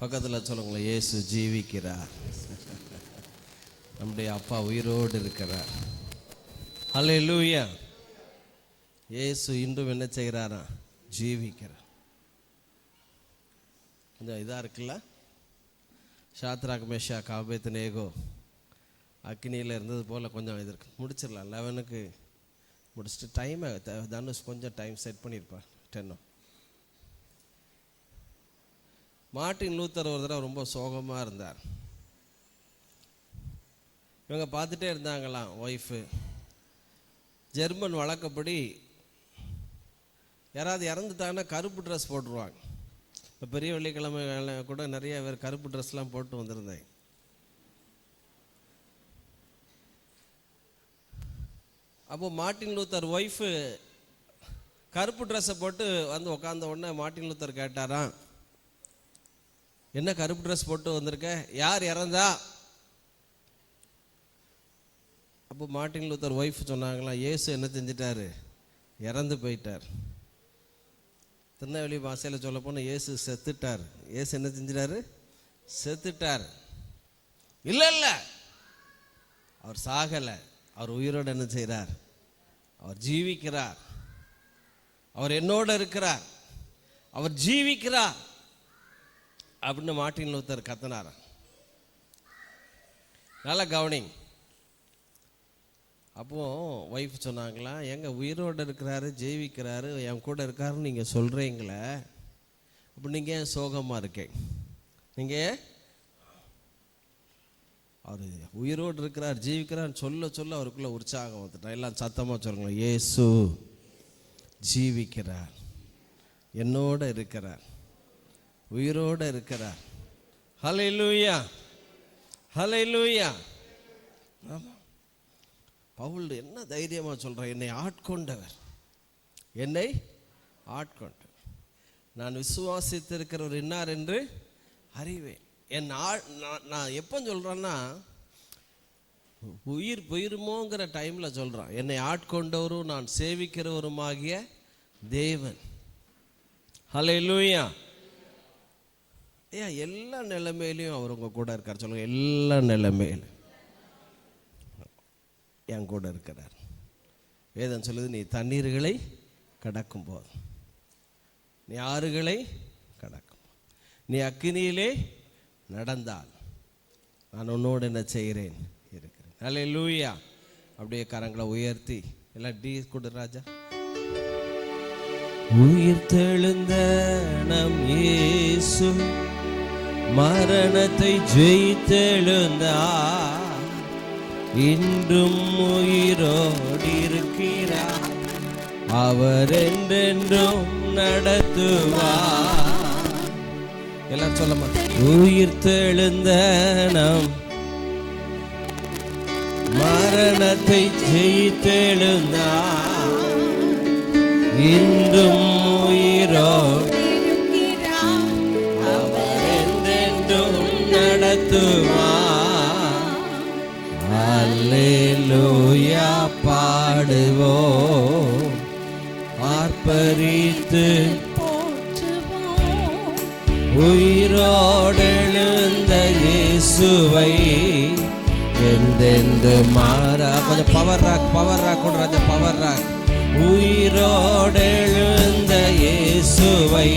பக்கத்தில் சொல்லுங்களேன், இயேசு ஜீவிக்கிறார். நம்முடைய அப்பா உயிரோடு இருக்கிறார். ஹல்லேலூயா. இயேசு இன்றும் என்ன செய்கிறாரா? ஜீவிக்கிறார். கொஞ்சம் இதாக இருக்குல்ல. ஷாத்ராக் மேஷாக் ஆபேத்நேகோ அக்னியில் இருந்தது போல் கொஞ்சம் இது இருக்கு. முடிச்சிடலாம். 11க்கு முடிச்சுட்டு டைமை தனுஷ் கொஞ்சம் டைம் செட் பண்ணியிருப்பார். 10. மார்ட்டின் லூத்தர் ஒரு தடவை ரொம்ப சோகமாக இருந்தார். இவங்க பார்த்துட்டே இருந்தாங்களாம். ஒய்ஃபு ஜெர்மன் வழக்கப்படி யாராவது இறந்துட்டாங்கன்னா கருப்பு ட்ரெஸ் போட்டுருவாங்க. இப்போ பெரிய வெள்ளிக்கிழமை கூட நிறைய பேர் கருப்பு ட்ரெஸ்லாம் போட்டு வந்திருந்தாங்க. அப்போது மார்ட்டின் லூத்தர் ஒய்ஃபு கருப்பு ட்ரெஸ்ஸை போட்டு வந்து உட்காந்த உடனே மார்ட்டின் லூத்தர் கேட்டாராம், என்ன கருப்பு ட்ரெஸ் போட்டு வந்திருக்க, யார் இறந்தா? அப்போ மார்ட்டின் லூத்தர் ஒய்ஃப் சொன்னாங்களாம், இயேசு என்ன செஞ்சிட்டாரு? இறந்து போயிட்டார். திருநெல்வேலி பாஷையில் சொல்ல போனால் இயேசு செத்துட்டார். இயேசு என்ன செஞ்சிட்டாரு? செத்துட்டார். இல்லை இல்லை, அவர் சாகலை. அவர் உயிரோடு என்ன செய்கிறார்? அவர் ஜீவிக்கிறார். அவர் என்னோடு இருக்கிறார். அவர் ஜீவிக்கிறார் அப்படின்னு மார்ட்டின் லூத்தர் கத்தினார். நல்லா கவனிங்க. அப்போது ஒய்ஃப் சொன்னாங்களா, எங்கள் உயிரோடு இருக்கிறாரு, ஜீவிக்கிறாரு, என் கூட இருக்காருன்னு நீங்கள் சொல்கிறீங்களே, அப்போ நீங்கள் ஏன் சோகமாக இருக்கீங்க? நீங்கள் அவர் உயிரோடு இருக்கிறார், ஜீவிக்கிறான்னு சொல்ல சொல்ல அவருக்குள்ளே உற்சாகம் வந்துட்டார். எல்லாம் சத்தமாக சொல்லுங்களேன், இயேசு ஜீவிக்கிறார், என்னோடு இருக்கிறார், உயிரோடு இருக்கிறார். ஹல்லேலூயா, ஹல்லேலூயா. ஆமாம், பவுல் என்ன தைரியமாக சொல்கிறார், என்னை ஆட்கொண்டவர், என்னை ஆட்கொண்டவர், நான் விசுவாசித்திருக்கிறவர் இன்னார் என்று அறிவேன். நான் எப்போ சொல்கிறேன்னா, உயிர் போயிருமோங்கிற டைமில் சொல்கிறான். என்னை ஆட்கொண்டவரும் நான் சேவிக்கிறவருமாகிய தேவன். ஹல்லேலூயா. ஏன் எல்லா நிலைமையிலையும் அவர் உங்கள் கூட இருக்கார். சொல்லுங்கள், எல்லா நிலைமையிலும் என் கூட இருக்கிறார். வேதம் சொல்லுது, நீ தண்ணீர்களை கடக்கும் போது, நீ ஆறுகளை கடக்கும், நீ அக்கினியிலே நடந்தால் நான் உன்னோடு என்ன செய்கிறேன்? இருக்கிறேன். ஹல்லேலூயா. அப்படியே கரங்களை உயர்த்தி எல்லாம் டீ கொடு ராஜா. உயிர் தெழுந்த நம் இயேசு மரணத்தை ஜெயித்தெழுந்தார், இன்றும் உயிரோடு இருக்கிறார், அவர் என்றென்றும் நடத்துவார். எல்லாரும் சொல்லமா, உயிர் தெழுந்த நம் மரணத்தை ஜெயித்தெழுந்தார், இன்றும் உயிரோடு அவர் என்றென்றும் நடத்துவார். அல்லேலூயா பாடுவோம், ஆர்ப்பரித்து உயிரோடெழுந்த இயேசுவை எந்தெந்து மாறா. கொஞ்சம் பவர் ராக் கூட ராஜா, பவர் ராக். உயிரோடெழுந்த இயேசுவை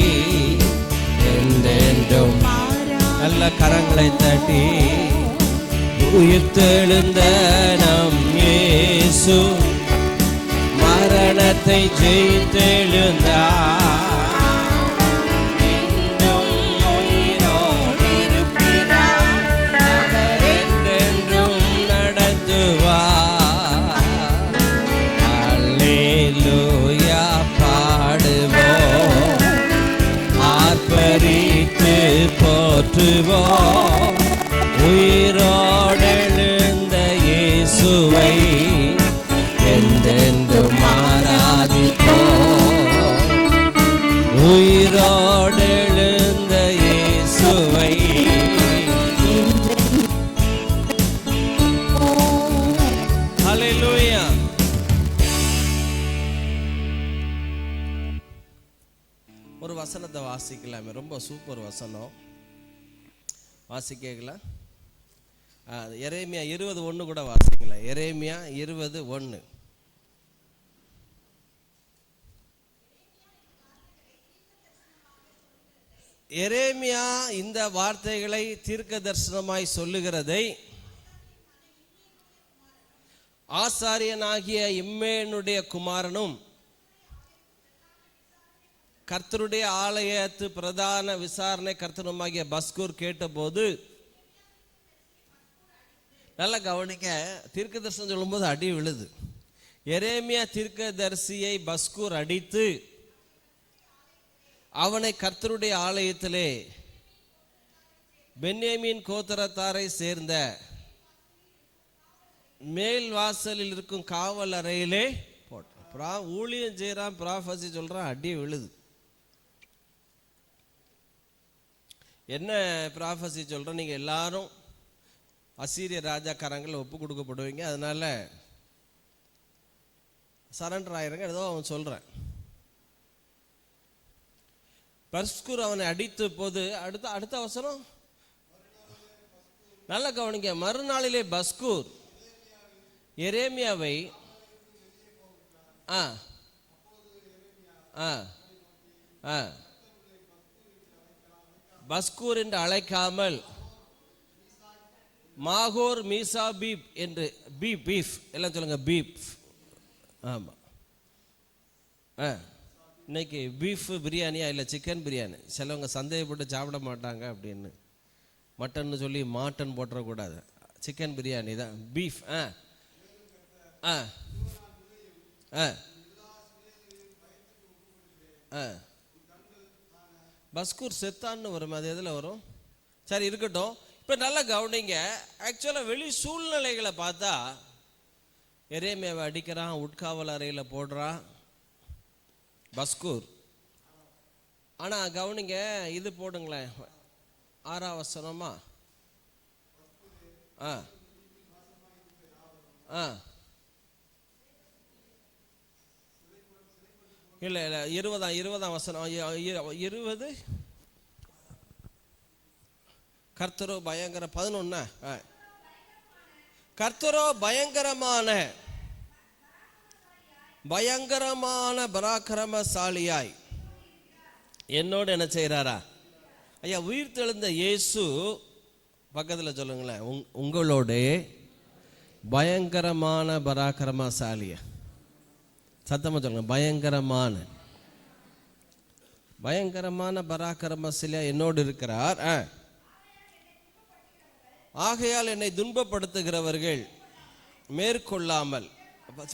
எந்தெந்தும், நல்ல கரங்களை தட்டி, உயிர்த்தெழுந்த நம் இயேசு மரணத்தை ஜெயித்தெழுந்தார், போற்றுவோம் உயிரோடெழுந்த இயேசுவை என்றென்றும் ஆராதிப்போம். உயிரோடெழுந்த இயேசுவை ஹல்லேலூயா. ஒரு வசனத்தை வாசிக்கலாமே, ரொம்ப சூப்பர் வசனம். வாசிக்கலாம். எரேமியா 20:1 கூட வாசிக்கலாம். எரேமியா 20:1. எரேமியா இந்த வார்த்தைகளை தீர்க்க தரிசனமாய் சொல்லுகிறதை ஆசாரியனாகிய இம்மேனுடைய குமாரனும் கர்த்தருடைய ஆலயத்து பிரதான விசாரணை கர்த்தருமாகிய பஸ்கூர் கேட்டபோது, நல்லா கவனிக்க, தீர்க்க தரிசனம் சொல்லும்போது அடி விழுது. எரேமியா தீர்க்க தரிசியை பஸ்கூர் அடித்து அவனை கர்த்தருடைய ஆலயத்திலே பென்யமீன் கோத்திரத்தாரை சேர்ந்த மேல் வாசலில் இருக்கும் காவல் அறையிலே போட்டான். ஊழியம் செய்யறான், ப்ராஃபஸி சொல்றான், அடி விழுது. என்ன ப்ராஃபஸி சொல்றோம்? நீங்க எல்லாரும் அசீரிய ராஜாக்காரங்களை ஒப்பு கொடுக்கப்படுவீங்க, அதனால சரண்டர் ஆயிருங்க, ஏதோ அவன் சொல்றான். பஸ்கூர் அவனை அடித்த போது அடுத்த அவசரம் நல்ல கவனிங்க. மறுநாளிலே பஸ்கூர் எரேமியாவை பஸ்கூர் என்று அழைக்காமல் மாகோர் மீசா பீப் என்று, பீஃப் எல்லாம் சொல்லுங்க, பீப். ஆமாம், இன்னைக்கு பீஃப் பிரியாணியா இல்லை சிக்கன் பிரியாணி. சிலவங்க சந்தேகப்பட்டு சாப்பிட மாட்டாங்க அப்படின்னு, மட்டன் சொல்லி மாட்டன் போட்டுறக்கூடாது, சிக்கன் பிரியாணி தான் பீஃப். பஸ்கூர் செத்தான்னு வரும், அது எதில் வரும்? சரி இருக்கட்டும். இப்போ நல்லா கவனிங்க. ஆக்சுவலாக வெளி சூழ்நிலைகளை பார்த்தா எரேமியாவை அடிக்கிறான், உட்காவல் அறையில் போடுறான் பஸ்கூர். ஆனால் கவனிங்க, இது போடுங்களேன், 6ஆம் வசனமா? இல்லை 20ஆம் வசனம் 20. கர்த்தரோ பயங்கர 11. கர்த்தரோ பயங்கரமான பராக்கிரமசாலியாய் என்னோடு என்ன செய்கிறாரா? ஐயா, உயிர்த்தெழுந்த இயேசு பக்கத்தில் சொல்லுங்களேன், உங்களோட பயங்கரமான பராக்கிரமசாலியா. சத்தமாக சொல்லுங்க, பயங்கரமான பராக்கிரமசாலியா என்னோடு இருக்கிறார். ஆகையால் என்னை துன்பப்படுத்துகிறவர்கள் மேற்கொள்ளாமல்,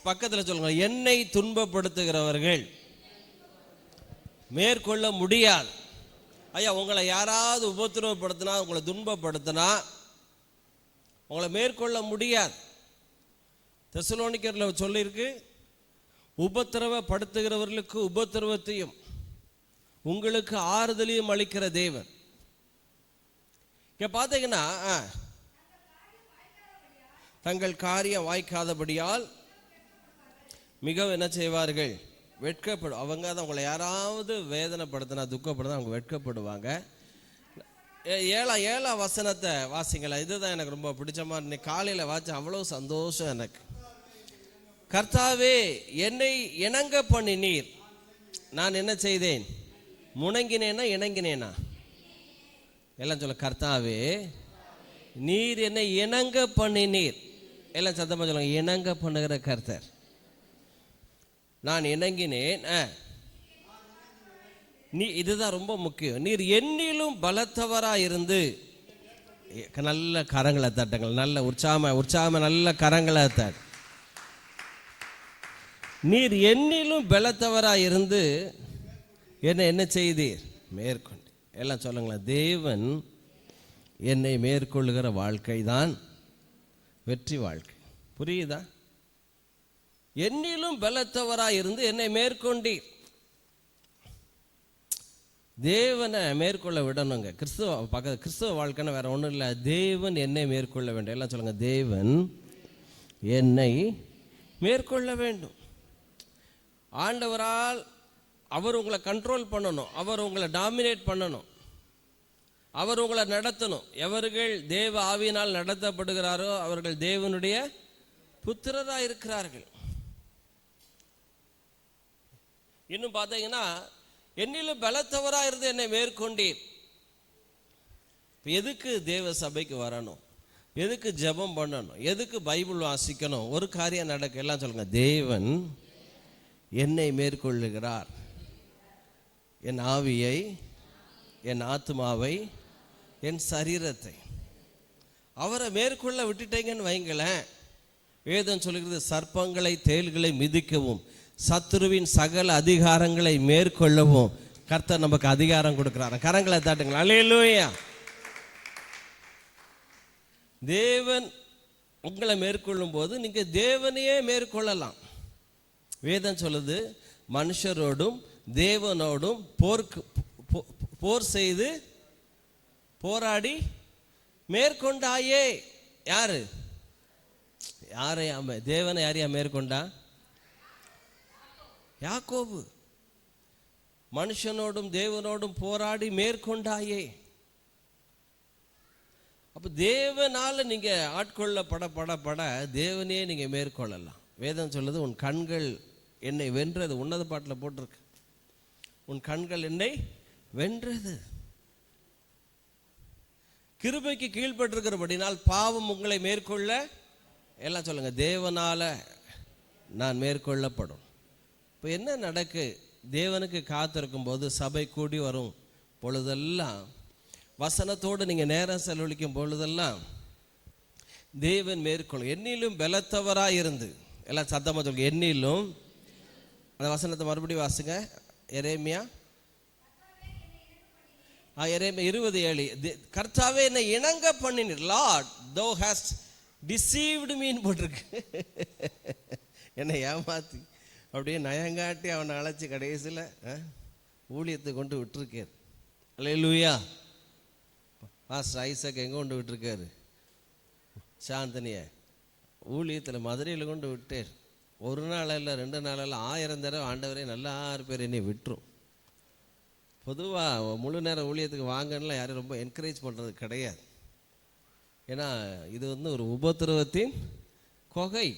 பக்கத்தில் சொல்லுங்க, என்னை துன்பப்படுத்துகிறவர்கள் மேற்கொள்ள முடியாது. ஐயா, உங்களை யாராவது உபத்திரவப்படுத்தினா, உங்களை துன்பப்படுத்தினா உங்களை மேற்கொள்ள முடியாது. தெசலோனிக்கர்ல சொல்லியிருக்கு, உபத்திரவப்படுத்துகிறவர்களுக்கு உபத்திரவத்தையும் உங்களுக்கு ஆறுதலையும் அளிக்கிற தேவன். இங்க பார்த்தீங்கன்னா, தங்கள் காரியம் வாய்க்காதபடியால் மிகவும் என்ன செய்வார்கள்? வெட்கப்படும். அவங்க தான் உங்களை யாராவது வேதனைப்படுத்தினா, துக்கப்படுத்தினா அவங்க வெட்கப்படுவாங்க. 7ஆம் வசனத்தை வாசிங்களா. இதுதான் எனக்கு ரொம்ப பிடிச்சமா. இன்னைக்கு காலையில் வாட்ச அவ்வளோ சந்தோஷம் எனக்கு. கர்த்தாவே, என்னை இணங்க பண்ணினீர், நான் என்ன செய்தேன்? முணங்கினேனா இணங்கினேனா? எல்லாம் சொல்ல, கர்த்தாவே நீர் என்னை இணங்க பண்ணினீர். எல்லாம் சத்தமாக சொல்லுங்க, இணங்க பண்ணுகிற கர்த்தர். நான் இணங்கினேன். நீ, இதுதான் ரொம்ப முக்கியம். நீர் என்னிலும் பலத்தவராக இருந்து, நல்ல கரங்களை தட்டுங்கள், நல்ல உற்சாகமா நல்ல கரங்களை தட்டு. நீர் என்னிலும் பலத்தவராக இருந்து என்னை என்ன செய்தீர்? மேற்கொண்டு. எல்லாம் சொல்லுங்களேன், தேவன் என்னை மேற்கொள்ளுகிற வாழ்க்கை தான் வெற்றி வாழ்க்கை. புரியுதா? என்னிலும் பலத்தவராக இருந்து என்னை மேற்கொண்டீர். தேவனை மேற்கொள்ள விடணுங்க. கிறிஸ்துவ வாழ்க்கைன்னு வேற ஒன்றும் இல்லை. தேவன் என்னை மேற்கொள்ள வேண்டும். எல்லாம் சொல்லுங்க, தேவன் என்னை மேற்கொள்ள வேண்டும். ஆண்டவரால் அவர் உங்களை கண்ட்ரோல் பண்ணணும், அவர் உங்களை டாமினேட் பண்ணணும். அவர் உங்களை நடத்தணும். எவர்கள் தேவ ஆவியினால் நடத்தப்படுகிறாரோ அவர்கள் தேவனுடைய புத்திரராக இருக்கிறார்கள். இன்னும் பார்த்தீங்கன்னா, என்னிலும் பலத்தவராக இருந்து என்னை மேற்கொண்டீர். எதுக்கு தேவ சபைக்கு வரணும்? எதுக்கு ஜெபம் பண்ணணும்? எதுக்கு பைபிள் வாசிக்கணும்? ஒரு காரியம் நடக்க, எல்லாம் சொல்லுங்க, தேவன் என்னை மேற்கொள்ளுகிறார். என் ஆவியை, என் ஆத்மாவை, என் சரீரத்தை. அவரை மேற்கொள்ள விட்டுட்டீங்கன்னு வைங்களேன், வேதம் சொல்லுகிறது, சர்ப்பங்களை தேள்களை மிதிக்கவும் சத்துருவின் சகல அதிகாரங்களை மேற்கொள்ளவும் கர்த்தர் நமக்கு அதிகாரம் கொடுக்கிறார். கரங்களை தட்டுங்களா. அல்லேலூயா. தேவன் உங்களை மேற்கொள்ளும் போது நீங்க தேவனையே மேற்கொள்ளலாம். வேதம் சொல்லுது, மனுஷரோடும் தேவனோடும் போர் செய்து போராடி மேற்கொண்டாயே. யாரு? யாரையாம? தேவனை யாரையா மேற்கொண்டா? யாக்கோபு. மனுஷனோடும் தேவனோடும் போராடி மேற்கொண்டாயே. அப்போ தேவனால நீங்க ஆட்கொள்ளப்பட தேவனையே நீங்க மேற்கொள்ளலாம். வேதம் சொல்லுது, உன் கண்கள் என்னை வென்றது. உன்னத பாட்டில் போட்டிருக்கு, உன் கண்கள் என்னை வென்றது. கிருபைக்கு கீழ்பட்டிருக்கிறபடினால் பாவம் உங்களை மேற்கொள்ள, எல்லாம் சொல்லுங்க, தேவனால நான் மேற்கொள்ளப்படும். இப்போ என்ன நடக்கு? தேவனுக்கு காத்திருக்கும் போது சபை கூடி வரும் பொழுதெல்லாம், வசனத்தோடு நீங்கள் நேரம் செலவழிக்கும் பொழுதெல்லாம் தேவன் மேற்கொள்ளும். என்னிலும் பலத்தவராக இருந்து, எல்லாம் சத்தமாக சொல்லுங்க, என்னிலும். அந்த வசனத்தை மறுபடியும் வாசுங்க. எரேமியா 20:7. கர்த்தாவே என்னை இணங்க பண்ணினீர். Lord thou hast deceived me போட்டிருக்கு. என்னை ஏமாத்தி அப்படியே நயங்காட்டி அவனை அழைச்சி கடைசியில் ஊழியத்தை கொண்டு விட்டுருக்கார். அல்லேலூயா. பாஸ்டர் ஐசக் எங்கே கொண்டு விட்டுருக்காரு? சாந்தனியை ஊழியத்தில் மதுரையில் கொண்டு விட்டார். ஒரு நாள் இல்லை, 2 நாள் இல்லை, 1000 தடவை ஆண்டவரே நல்லா 6 பேர் என்னை விட்டுரும். பொதுவாக முழு நேரம் ஊழியத்துக்கு வாங்கலாம் யாரும் ரொம்ப என்கரேஜ் பண்ணுறது கிடையாது. ஏன்னா இது ஒரு உபத்திரவத்தின் கொகை.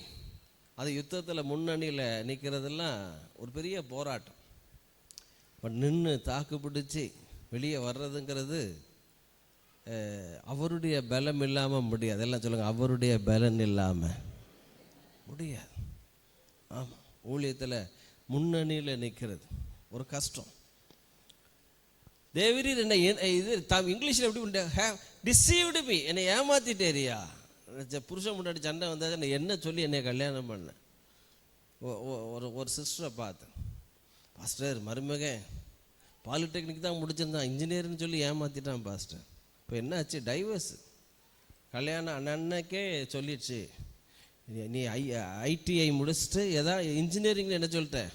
அது யுத்தத்தில் முன்னணியில் நிற்கிறதெல்லாம் ஒரு பெரிய போராட்டம். இப்போ நின்று தாக்கு பிடிச்சி வெளியே வர்றதுங்கிறது அவருடைய பலம் இல்லாமல் முடியாது. எல்லாம் சொல்லுங்கள், அவருடைய பலன் இல்லாமல் முடியாது. ஆமாம், ஊழியத்தில் முன்னணியில் நிற்கிறது ஒரு கஷ்டம். தேவரீர் என்னை இது இங்கிலீஷில் எப்படி ஹேவ் டிசீவ்டு மீ, என்னை ஏமாத்திட்டேரியா. புருஷன் முன்னாடி சண்டை வந்தால் என்ன சொல்லி என்னை கல்யாணம் பண்ணேன். ஒரு சிஸ்டரை பார்த்தேன். பாஸ்டர் மருமகன் பாலிடெக்னிக் தான் முடிச்சிருந்தான், இன்ஜினியர்னு சொல்லி ஏமாற்றிட்டான் பாஸ்டர். இப்போ என்ன ஆச்சு? டைவர்ஸ். கல்யாணம் அன்னன்னைக்கே சொல்லிடுச்சு, நீ ஐடிஐ முடிச்சுட்டு இன்ஜினியரிங்கில் என்ன சொல்லிட்டேன்,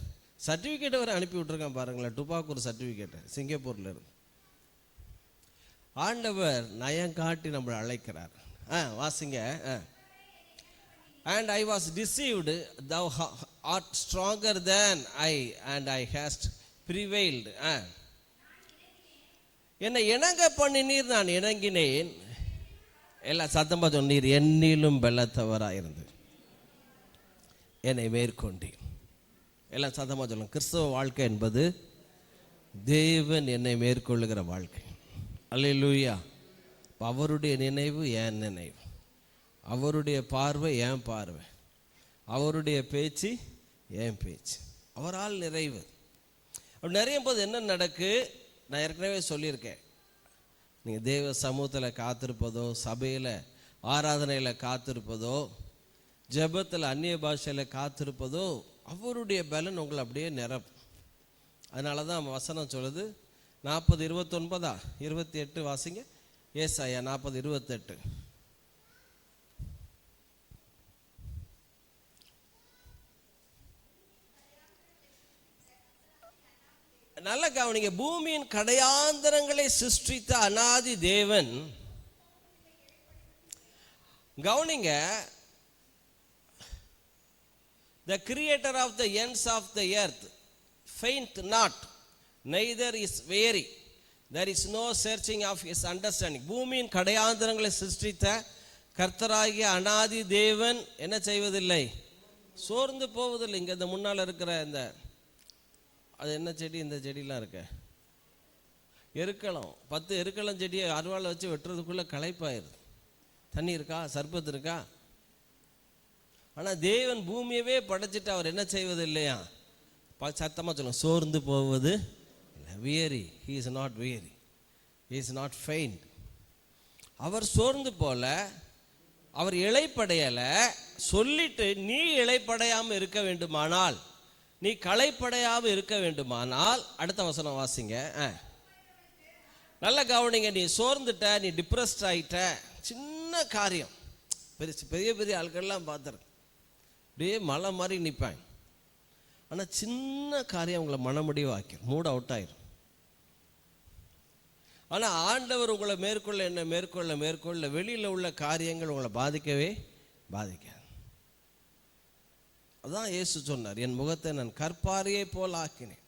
சர்டிஃபிகேட்டை வரை அனுப்பி விட்ருக்கான் பாருங்களேன். டுபாக்கூர் சர்டிஃபிகேட்டை சிங்கப்பூரில் இருந்து. ஆண்டவர் நயங்காட்டி நம்மளை அழைக்கிறார். வாசிங்க. And I was deceived, thou art stronger than I, and I hast prevailed. என்னை இணங்க பண்ணினீர், நான் இணங்கினேன். எல்லாம் சத்தமாக சொன்னீர். என்னிலும் பலத்தவராயிருந்து என்னை மேற்கொண்டீர். எல்லாம் சத்தமாக சொல்லுங்க. கிறிஸ்தவ வாழ்க்கை என்பது தேவன் என்னை மேற்கொள்ளுகிற வாழ்க்கை. அல்லேலூயா. அவருடைய நினைவு என் நினைவு, அவருடைய பார்வை என் பார்வை, அவருடைய பேச்சு என் பேச்சு, அவரால் நிறைவு. அப்படி நிறைய போது என்ன நடக்கு? நான் ஏற்கனவே சொல்லியிருக்கேன், நீங்கள் தேவ சமூகத்தில் காத்திருப்பதோ, சபையில் ஆராதனையில் காத்திருப்பதோ, ஜெபத்தில் அந்நிய பாஷையில் காத்திருப்பதோ, அவருடைய பலன் உங்களை அப்படியே நிரப்பும். அதனால தான் வசனம் சொல்லுது, 40:29, 28 வாசிங்க. ஏசாயா 40:28. நல்ல கவனிங்க. பூமியின் கடையாந்தரங்களை சிருஷ்டித்த அநாதி தேவன், கவனிங்க, the creator of the ends of the earth faint not, neither is weary. there is no searching of his understanding. பூமியின் கடையாந்தரங்களை சிருஷ்டித்த கர்த்தராகிய அநாதி தேவன் என்ன செய்வதில்லை, சோர்ந்து போவதில்லை. இங்கே இந்த முன்னால் இருக்கிற இந்த அது என்ன செடி, இந்த செடியெலாம் இருக்க எருக்களம், 10 எருக்களம் செடியை அருவாளை வச்சு வெட்டுறதுக்குள்ளே களைப்பாயிருது. தண்ணி இருக்கா, சர்பத்து இருக்கா? ஆனால் தேவன் பூமியவே படைச்சிட்டு அவர் என்ன செய்வது இல்லையா, சத்தமாக சொல்லுங்க, சோர்ந்து போவது இல்லை. Weary, he is not weary, he is not faint. அவர் சோர்ந்து போல, அவர் இளைப்படையலை சொல்லிட்டு நீ இளைப்படையாமல் இருக்க வேண்டுமானால், நீ களைப்படையாமல் இருக்க வேண்டுமானால், அடுத்த வசனம் வாசிங்க. நல்ல கவனிங்க. நீ சோர்ந்துட்ட, நீ டிப்ரெஸ்ட் ஆகிட்ட, சின்ன காரியம், பெரிய பெரிய ஆட்கள்லாம் பார்த்துரு அப்படியே மலை மாதிரி நிற்பாங்க. ஆனால் சின்ன காரியம் உங்களை மனமுடிவாக்கும், மூட் அவுட் ஆயிரும். ஆனால் ஆண்டவர் உங்களை மேற்கொள்ள என்ன மேற்கொள்ள வெளியில் உள்ள காரியங்கள் உங்களை பாதிக்கவே பாதிக்காது. அதான் இயேசு சொன்னார், என் முகத்தை நான் கற்பாரியை போல் ஆக்கினேன்,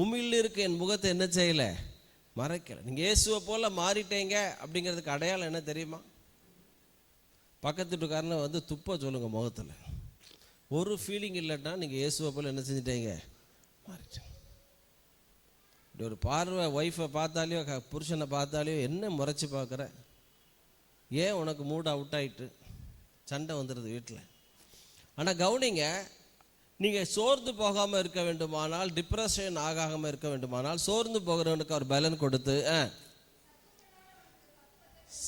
உமிழ் இருக்க என் முகத்தை என்ன செய்யலை, மறைக்கலை. நீங்கள் இயேசுவை போல் மாறிட்டீங்க அப்படிங்கிறதுக்கு அடையாளம் என்ன தெரியுமா? பக்கத்து வீட்டுக்காரனை வந்து துப்ப சொல்லுங்க முகத்தில். ஒரு ஃபீலிங் இல்லைன்னா நீங்கள் இயேசுவை போல் என்ன செஞ்சிட்டீங்க, மாறிட்டேன். இப்படி ஒரு பார்வை ஒய்ஃபை பார்த்தாலையோ புருஷனை பார்த்தாலையோ என்ன முறைச்சி பார்க்குற, ஏன் உனக்கு மூட் அவுட் ஆகிட்டு சண்டை வந்துடுது வீட்டில். ஆனால் கவனிங்க, நீங்கள் சோர்ந்து போகாமல் இருக்க வேண்டுமானால், டிப்ரெஷன் ஆகாமல் இருக்க வேண்டுமானால், சோர்ந்து போகிறவனுக்கு அவர் பலன் கொடுத்து,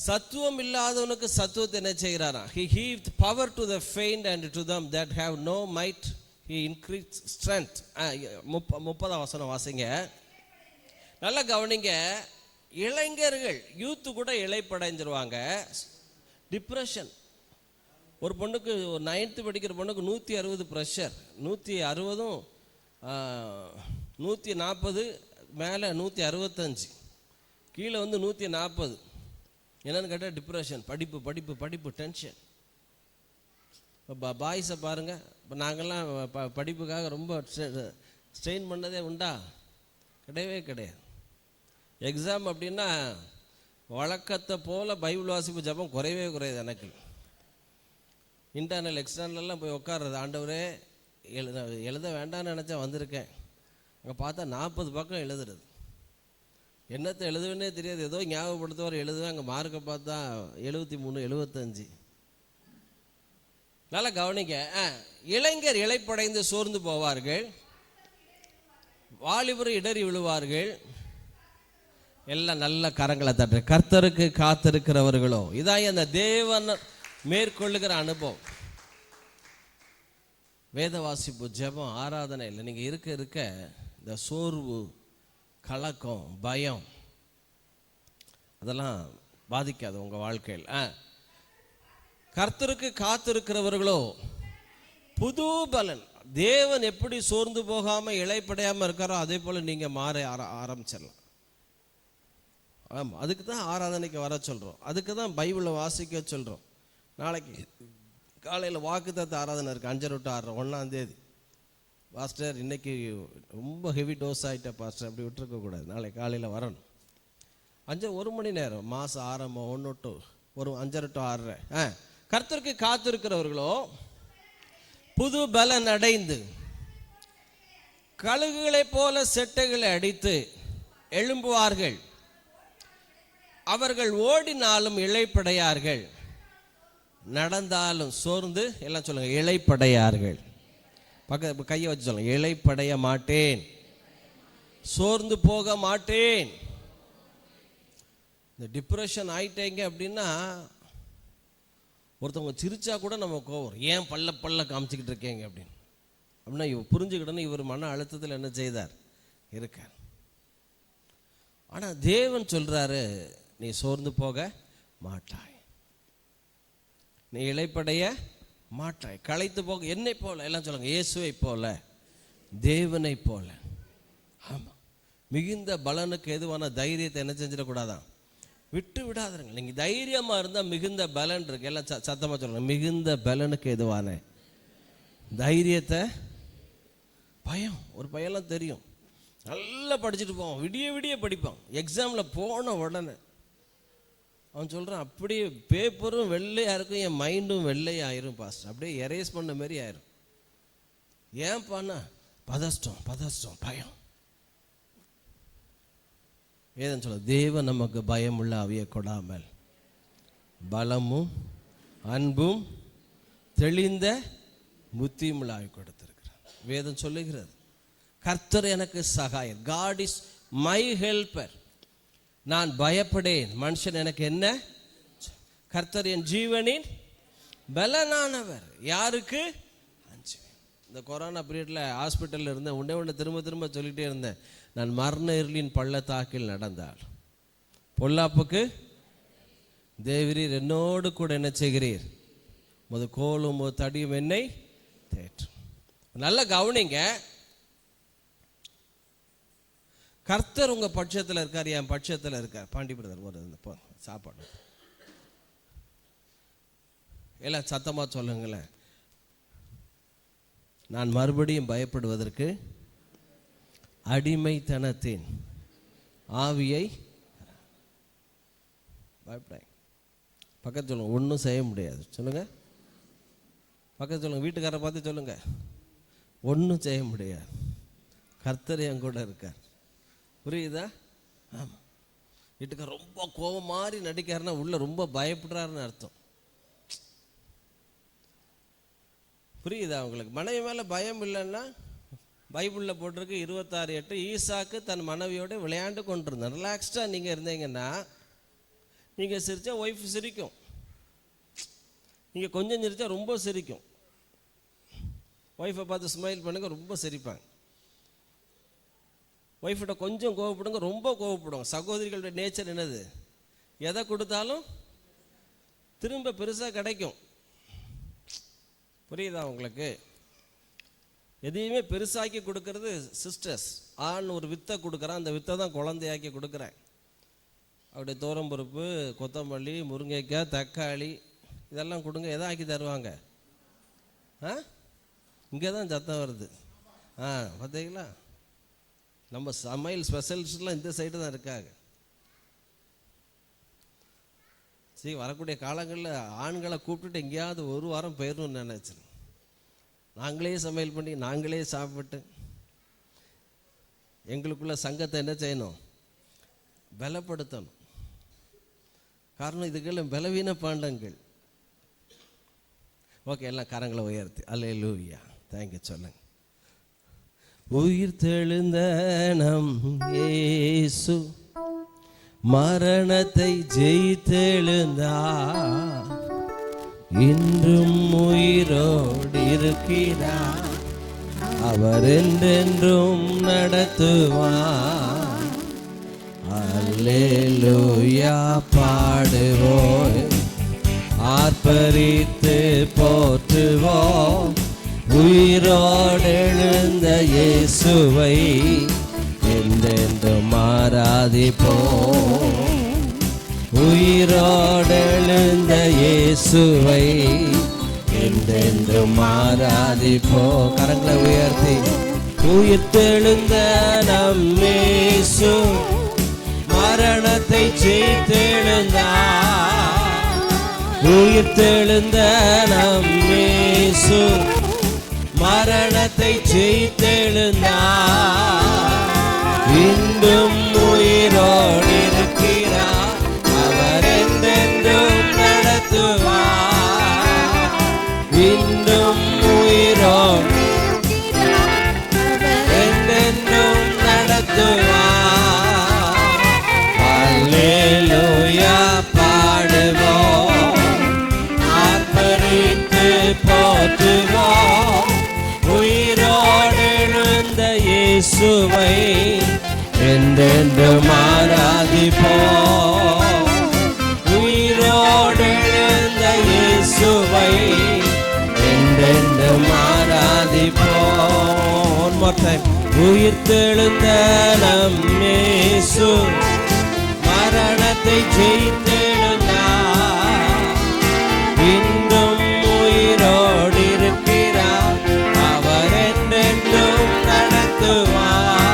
சத்துவம் இல்லாதவனுக்கு சத்துவத்தை என்ன செய்கிறாரா, he gave power to the faint and to them that have no might he increased strength. 30 வசனம் வாசிங்க. நல்லா கவனிங்க. இளைஞர்கள் யூத்து கூட இளைப்படைஞ்சிருவாங்க. டிப்ரெஷன், ஒரு பொண்ணுக்கு 9th படிக்கிற பொண்ணுக்கு 160 ப்ரெஷர், 160ம் 140, மேலே 165, கீழே வந்து 140. என்னன்னு கேட்டால் டிப்ரெஷன், படிப்பு டென்ஷன். இப்போ பாய்ஸை பாருங்கள், இப்போ நாங்கள்லாம் படிப்புக்காக ரொம்ப ஸ்ட்ரெயின் பண்ணதே உண்டா? கிடையவே கிடையாது. எக்ஸாம் அப்படின்னா வழக்கத்தை போல் பைபிள் வாசிப்பு ஜபம் குறையவே குறையாது. எனக்கு இன்டர்னல் எக்ஸ்டர்னல்லாம் போய் உட்கார்றது, ஆண்டவரே எழுத வேண்டாம்னு நினச்சா வந்திருக்கேன், அங்கே பார்த்தா 40 பக்கம் எழுதுறது, என்னத்தை எழுதுவேன்னே தெரியாது, ஏதோ ஞாபகப்படுத்துவார் எழுதுவேன், அங்கே மார்க்கை பார்த்தா 73 75. நல்லா கவனிங்க. இளைஞர் இளைப்படைந்து சோர்ந்து போவார்கள், வாலிபர் இடறி விழுவார்கள். எல்லாம் நல்ல கரங்களை தட்டு. கர்த்தருக்கு காத்திருக்கிறவர்களோ, இதான் அந்த தேவன் மேற்கொள்ளுகிற அனுபவம். வேத வாசிப்பு, ஜெபம், ஆராதனை இல்லை, நீங்கள் இருக்க இந்த சோர்வு, கலக்கம், பயம் அதெல்லாம் பாதிக்காது உங்கள் வாழ்க்கையில். கர்த்தருக்கு காத்திருக்கிறவர்களோ புது பலன். தேவன் எப்படி சோர்ந்து போகாமல் இளைப்படையாமல் இருக்காரோ அதே போல் நீங்கள் மாற ஆரம்பிச்சிடலாம். ஆமாம், அதுக்கு தான் ஆராதனைக்கு வர சொல்கிறோம், அதுக்கு தான் பைபிளை வாசிக்க சொல்கிறோம். நாளைக்கு காலையில் வாக்குத்தத்த ஆராதனை இருக்குது, 5 to 6, 1ஆம் தேதி. பாஸ்டர் இன்னைக்கு ரொம்ப ஹெவி டோஸ் ஆகிட்ட பாஸ்டர், அப்படி விட்டுருக்கக்கூடாது, நாளை காலையில் வரணும். 1 மணி நேரம், மாதம் ஆரம்பம் 1 to 5 to 6. கர்த்தருக்கு காத்திருக்கிறவர்களோ புது பலன் அடைந்து கழுகுகளைப் போல செட்டைகளை அடித்து எழும்புவார்கள், அவர்கள் ஓடினாலும் இளைப்படையார்கள், நடந்தாலும் சோர்ந்து, எல்லாம் சொல்லுங்க, இளைப்படையார்கள். பக்க கையை வச்சு சொல்லுங்க, இளைப்படைய மாட்டேன், சோர்ந்து போக மாட்டேன். இந்த டிப்ரெஷன் ஆயிட்டேங்க அப்படின்னா, ஒருத்தவங்க சிரிச்சா கூட நம்ம கோவம், ஏன் பல்ல காமிச்சிக்கிட்டு இருக்கேங்க அப்படின்னு. அப்படின்னா இவர் புரிஞ்சுக்கிட்டோன்னு இவர் மன அழுத்தத்தில் என்ன செய்தார், இருக்கார். ஆனால் தேவன் சொல்றாரு, நீ சோர்ந்து போக மாட்டாய், நீ இளைப்படைய மாட்டாய், களைத்து போக, என்னை போல, எல்லாம் சொல்லுங்க, இயேசுவை போல, தேவனை போல. ஆமாம், மிகுந்த பலனுக்கு எதுவான தைரியத்தை என்ன செஞ்சிடக்கூடாதான், விட்டு விடாதுங்க. நீங்கள் தைரியமாக இருந்தால் மிகுந்த பலன் இருக்கு. எல்லாம் சத்தமாக சொல்லுங்க, மிகுந்த பலனுக்கு எதுவான தைரியத்தை. பயம், ஒரு பயம்லாம் தெரியும், நல்லா படிச்சுட்டு போவான், விடிய விடிய படிப்பான். எக்ஸாமில் போன உடனே அவன் சொல்கிறான், அப்படியே பேப்பரும் வெள்ளையாக இருக்கும், என் மைண்டும் வெள்ளையாயிரும் பாஸ்டர், அப்படியே எரேஸ் பண்ண மாதிரி ஆயிரும். ஏன் பண்ண? பதஷ்டம் பதஷ்டம் பயம். ஏதுன்னு சொல்ல, தேவன் நமக்கு பயமுள்ள ஆவியை கொடாமல் பலமும் அன்பும் தெளிந்த புத்தியுமுள்ள ஆவி கொடுத்திருக்கிறார். வேதம் சொல்லுகிறது, கர்த்தர் எனக்கு சகாயர், காட் இஸ் மை ஹெல்பர். நான் பயப்படேன், மனுஷன் எனக்கு என்ன? கர்த்தர் என் ஜீவனின் பலனானவர், யாருக்கு அஞ்சுவேன். இந்த கொரோனா பீரியடில் ஹாஸ்பிட்டலில் இருந்தேன், ஒன்றே திரும்ப திரும்ப சொல்லிகிட்டே இருந்தேன், நான் மரண இருளின் பள்ளத்தாக்கில் நடந்தால் பொல்லாப்புக்கு தேவரீர் என்னோடு கூட என்ன செய்கிறீர், முது கோலும் தடியும் என்னை தேற்றும். நல்ல கவனிங்க, கர்த்தர் உங்கள் பட்சத்தில் இருக்கார், என் பட்சத்தில் இருக்கார். பாண்டி பிரதர் ஒரு சாப்பாடு எல்லாம் சத்தமாக சொல்லுங்களேன். நான் மறுபடியும் பயப்படுவதற்கு அடிமைத்தனத்தின் ஆவியை பயப்பட. பக்கத்து சொல்லுங்க, ஒன்றும் செய்ய முடியாது. சொல்லுங்க, பக்கத்து சொல்லுங்க, வீட்டுக்காரரை பார்த்து சொல்லுங்க, ஒன்றும் செய்ய முடியாது, கர்த்தர் என் கூட இருக்கார். புரியுதா? ஆமாம். வீட்டுக்கார ரொம்ப கோபம் மாதிரி நடிக்காருன்னா உள்ள ரொம்ப பயப்படுறாருன்னு அர்த்தம். புரியுதா உங்களுக்கு? மனைவி மேலே பயம் இல்லைன்னா, பைபிளில் போட்டிருக்கு 26:8, ஈசாக்கு தன் மனைவியோட விளையாண்டு கொண்டிருந்தார். ரிலாக்ஸ்டாக நீங்கள் இருந்தீங்கன்னா, நீங்கள் சிரித்தா ஒய்ஃப் சிரிக்கும், நீங்கள் கொஞ்சம் சிரித்தா ரொம்ப சிரிக்கும். ஒய்ஃபை பார்த்து ஸ்மைல் பண்ணுங்க, ரொம்ப சிரிப்பாங்க. ஒய்ஃபிட்ட கொஞ்சம் கோவப்படுங்க, ரொம்ப கோவப்படுவாங்க. சகோதரிகளுடைய நேச்சர் என்னது? எதை கொடுத்தாலும் திரும்ப பெருசாக கிடைக்கும். புரியுதா உங்களுக்கு? எதையுமே பெருசாக்கி கொடுக்கறது சிஸ்டர்ஸ். ஆண் ஒரு வித்தை கொடுக்குறான், அந்த வித்தை தான் குழந்தையாக்கி கொடுக்குறேன். அப்படியே தோரம்பருப்பு, கொத்தமல்லி, முருங்கைக்காய், தக்காளி இதெல்லாம் கொடுங்க, எதை ஆக்கி தருவாங்க? இங்கே தான் சத்தம் வருது. பார்த்தீங்களா? நம்ம சமையல் ஸ்பெஷலிஸ்ட்லாம் இந்த சைடு தான் இருக்காங்க. சரி, வரக்கூடிய காலங்களில் ஆண்களை கூப்பிட்டுட்டு எங்கேயாவது ஒரு வாரம் போயிடணும்னு நினச்சிருக்கேன். நாங்களே சமையல் பண்ணி நாங்களே சாப்பிட்டு எங்களுக்குள்ள சங்கத்தை என்ன செய்யணும்? பலப்படுத்தணும். காரணம் இதுக்கெல்லாம் பலவீன பாண்டங்கள். ஓகே, எல்லாம் கரங்களை உயர்த்தி அல்லேலூயா தேங்க்யூ சொல்லுங்க. உயிர் தெழுந்த நம் இயேசு மரணத்தை ஜெயித்தெழுந்தார், இன்றும் உயிரோடு இருக்கிறார், அவர் என்றென்றும் நடத்துவார். அல்லேலூயா பாடுவோம், ஆர்ப்பரித்து போற்றுவோம், உயிரோடு எழுந்த இயேசுவை என்றென்றும் ஆராதிப்போம். உயிரோடு எழுந்த இயேசுவை என்றென்றும் ஆராதிப்போம். கரங்களை உயர்த்தி, உயிர்த்தெழுந்த நம் இயேசு மரணத்தை ஜெயித்தெழுந்தார், உயிர்த்தெழுந்த நம் இயேசு மரணத்தை ஜெயித்தெழுந்தார், இன்றும் உயிரோடு இருக்கிறார், அவர் என்றென்றும் நடத்துவார், இன்றும் உயிரோடு என்றென்றும் நடத்துவார். அல்லேலூயா பாடுவோம், ஆர்ப்பரித்து போற்றுவோம், உயிரோடு எழுந்த இயேசுவை என்றென்றும் ஆராதிப்போம். உயிரோடு எழுந்த இயேசுவை என்றென்றும் ஆராதிப்போம். மொத்தம் உயிர்த்தெழுந்த நம் இயேசு மரணத்தை ஜெயித்தெழுந்தார், இன்றும் உயிரோடு இருக்கிறார், அவர் என்றென்றும் நடத்துவார்.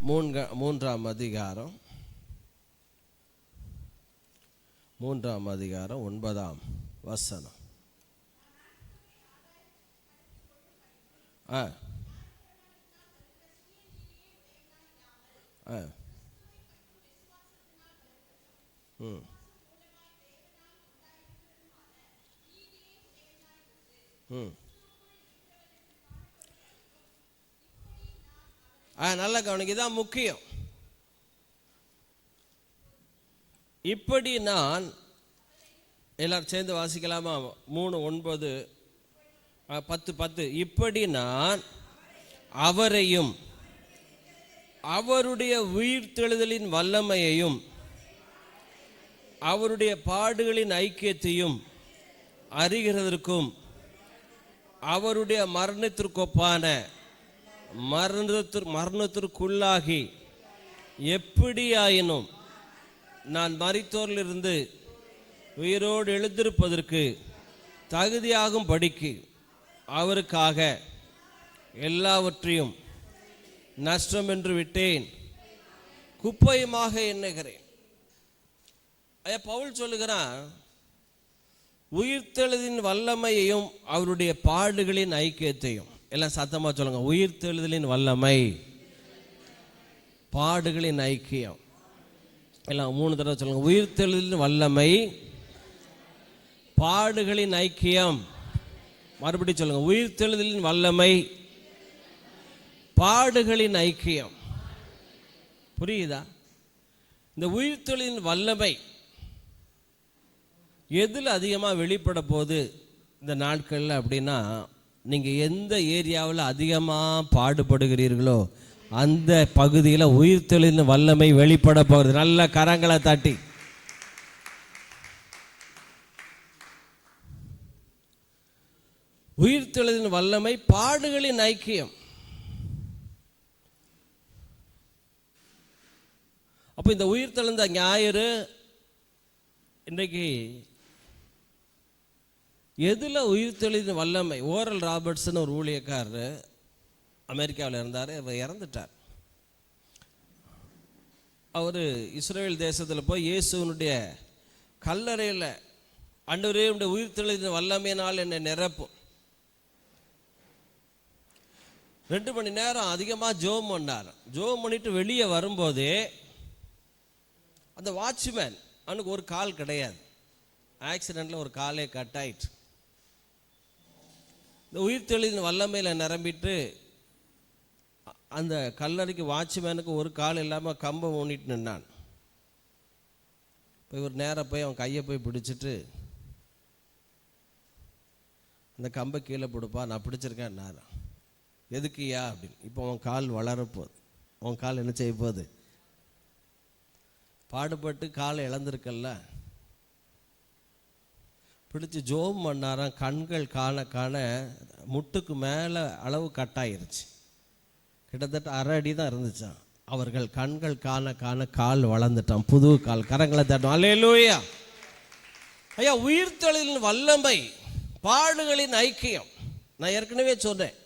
மூன்றாம் அதிகாரம் 9ஆம் வசனம். நல்ல கவனிக்கு, இதான் முக்கியம். இப்படி நான், எல்லாரும் சேர்ந்து வாசிக்கலாமா? 3:9 10 இப்படி நான் அவரையும் அவருடைய உயிர்த்தெழுதலின் வல்லமையையும் அவருடைய பாடுகளின் ஐக்கியத்தையும் அறிகிறதற்கும் அவருடைய மரணத்திற்கொப்பான மரணத்திற்குள்ளாகி எப்படியாயினும் நான் மரித்தோரிலிருந்து உயிரோடு எழுந்திருப்பதற்கு தகுதியாகும் படிக்கு அவருக்காக எல்லாவற்றையும் நஷ்டம் என்று விட்டேன், குப்பையுமாக எண்ணுகிறேன். பவுல் சொல்லுகிறான், உயிர்த்தெழுதலின் வல்லமையையும் அவருடைய பாடுகளின் ஐக்கியத்தையும். எல்லாம் சத்தமாக சொல்லுங்க, உயிர்த்தெழுதலின் வல்லமை, பாடுகளின் ஐக்கியம். எல்லாம் 3 தடவை சொல்லுங்க, உயிர்த்தெழுதலின் வல்லமை, பாடுகளின் ஐக்கியம். மறுபடியும் சொல்லுங்க, உயிர்த்தெழுதலின் வல்லமை, பாடுகளின் ஐக்கியம். புரியுதா? இந்த உயிர்த்தெழுதலின் வல்லமை எதில் அதிகமாக வெளிப்பட போகுது இந்த நாட்களில் அப்படின்னா, நீங்கள் எந்த ஏரியாவில் அதிகமாக பாடுபடுகிறீர்களோ அந்த பகுதியில் உயிர்த்தெழுதலின் வல்லமை வெளிப்பட போகுது. நல்ல கரங்களை தட்டி. உயிர்த்தெழுதலின் வல்லமை, பாடுகளின் ஐக்கியம். அப்போ இந்த உயிர்த்தெழுந்த ஞாயிறு இன்றைக்கு எதில் உயிர்த்தெழுதலின் வல்லமை? ஓரல் ராபர்ட்ஸ்னு ஒரு ஊழியக்காரர் அமெரிக்காவில் இருந்தார், அவர் இறந்துட்டார். அவர் இஸ்ரேல் தேசத்தில் போய் இயேசுனுடைய கல்லறையில், ஆண்டவரே உடைய உயிர்த்தெழுதலின் வல்லமையினால் என்னை நிரப்பும், 2 மணி நேரம் அதிகமாக ஜோம் பண்ணார். ஜோம் பண்ணிட்டு வெளியே வரும்போதே அந்த வாட்ச்மேன், அவனுக்கு ஒரு கால் கிடையாது, ஆக்சிடெண்ட்டில் ஒரு காலே கட் ஆயிட்டு. இந்த உயிர்த்தெழுதலின் வல்லமையில் நிரம்பிட்டு அந்த கல்லறைக்கு வாட்ச்மேனுக்கு ஒரு கால் இல்லாமல் கம்பை ஊனிட்டு நின்னான். இப்போ இவர் நேராக போய் அவன் கையை போய் பிடிச்சிட்டு, அந்த கம்பை கீழே பிடிப்பா, நான் பிடிச்சிருக்கேன். நான் எதுக்குயா அப்படின்னு. இப்போ உன் கால் வளரப்போகுது, உன் கால் என்ன செய்ய போகுது? பாடுபட்டு காலை இழந்திருக்கல்ல. பிடிச்சி ஜோம் பண்ணாராம். கண்கள் காண காண முட்டுக்கு மேலே அளவு கட்டாயிருச்சு, கிட்டத்தட்ட 1/2 அடி தான் இருந்துச்சான். அவர்கள் கண்கள் காண காண கால் வளர்ந்துட்டான், புது கால். கரங்களை தட்டும், அல்லேலூயா. ஐயா, உயிர்த்தெழுதலின் வல்லமை, பாடுகளின் ஐக்கியம். நான் ஏற்கனவே சொன்னேன்.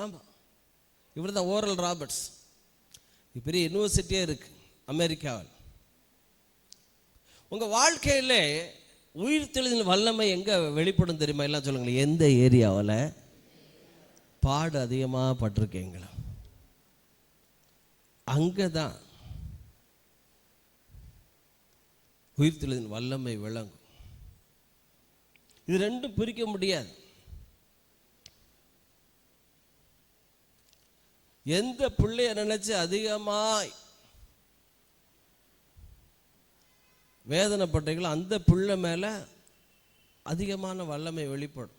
ஆமாம், இவர் தான் ஓரல் ராபர்ட்ஸ். பெரிய யூனிவர்சிட்டியே இருக்கு அமெரிக்காவில். உங்கள் வாழ்க்கையில் உயிர்த்தெழுதலின் வல்லமை எங்கே வெளிப்படும் தெரியுமா? எல்லாம் சொல்லுங்களேன். எந்த ஏரியாவில் பாடு அதிகமாக பட்டிருக்கீங்களா, அங்கே தான் உயிர்த்தெழுதலின் வல்லமை விளங்கும். இது ரெண்டும் பிரிக்க முடியாது. எந்த பிள்ளைய நினைச்சு அதிகமாய் வேதனைப்பட்டீங்களோ அந்த பிள்ளை மேலே அதிகமான வல்லமை வெளிப்படும்.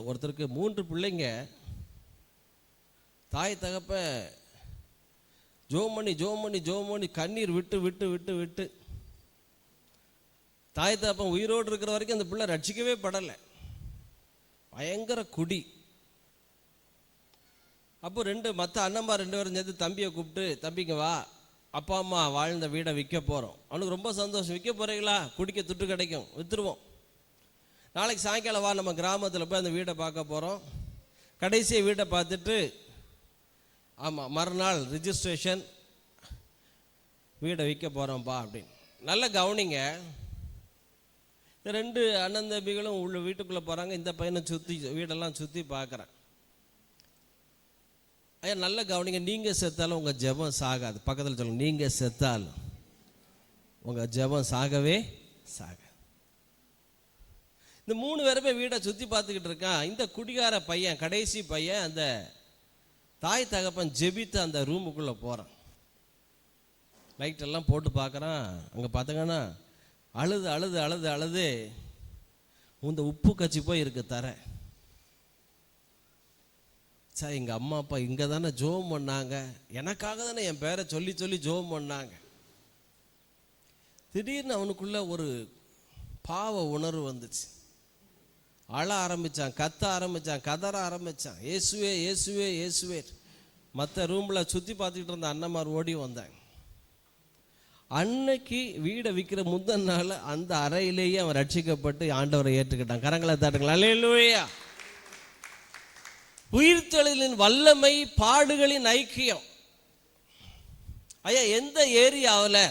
ஒருத்தருக்கு 3 பிள்ளைங்க, தாய் தகப்ப ஜோம் பண்ணி கண்ணீர் விட்டு விட்டு விட்டு விட்டு தாய் தகப்பன் உயிரோடு இருக்கிற வரைக்கும் அந்த பிள்ளை ரட்சிக்கவே படலை, பயங்கர குடி. அப்போ மற்ற அண்ணம்மா 2 பேரும் சேர்ந்து தம்பியை கூப்பிட்டு, தம்பிங்க வா, அப்பா அம்மா வாழ்ந்த வீடை விற்க போகிறோம். அவனுக்கு ரொம்ப சந்தோஷம். விற்க போகிறீங்களா? குடிக்க துட்டு கிடைக்கும், விற்றுருவோம். நாளைக்கு சாயங்காலம் வா, நம்ம கிராமத்தில் போய் அந்த வீடை பார்க்க போகிறோம். கடைசியை வீட்டை பார்த்துட்டு ஆமாம், மறுநாள் ரிஜிஸ்ட்ரேஷன், வீடை விற்க போகிறோம்ப்பா அப்படின்னு. நல்ல கவனிங்க, இந்த 2 அண்ணன் தம்பிகளும் உள்ள வீட்டுக்குள்ளே போகிறாங்க. இந்த பையனை சுற்றி வீடெல்லாம் சுற்றி பார்க்குறேன். ஐயா நல்ல கவனிங்க, நீங்கள் செத்தாலும் உங்கள் ஜெபம் சாகாது. பக்கத்தில் சொல்லுங்க, நீங்கள் செத்தாலும் உங்கள் ஜெபம் சாகவே சாக. இந்த 3 பேருமே வீடை சுற்றி பார்த்துக்கிட்டு இருக்கான். இந்த குடிகார பையன், கடைசி பையன், அந்த தாய் தகப்பன் ஜெபித்து அந்த ரூமுக்குள்ளே போகிறான். லைட்டெல்லாம் போட்டு பார்க்குறான். அங்கே பார்த்தாங்கன்னா அழுது அழுது அழுது அழுது இந்த உப்பு கச்சி போய் இருக்கு தர. சார், எங்கள் அம்மா அப்பா இங்கே தானே ஜோம் பண்ணாங்க, எனக்காக தானே என் பேரை சொல்லி சொல்லி ஜோம் பண்ணாங்க. திடீர்னு அவனுக்குள்ள ஒரு பாவ உணர்வு வந்துச்சு. அழ ஆரம்பித்தான், கத்த ஆரம்பித்தான், கதற ஆரம்பித்தான், இயேசுவே இயேசுவே இயேசுவே. மற்ற ரூமில் சுற்றி பார்த்துக்கிட்டு இருந்த அண்ணன்மார் ஓடி வந்தாங்க. அன்னைக்கு வீடை விற்கிற முந்தின நாள் அந்த அறையிலேயே அவன் ரட்சிக்கப்பட்டு ஆண்டவரை ஏற்றுக்கிட்டான். கரங்களை தாட்டுங்களா, அல்லேலூயா. உயிர்த்தெழுதலின் வல்லமை, பாடுகளின் ஐக்கியம். ஐயா, எந்த ஏரியாவில்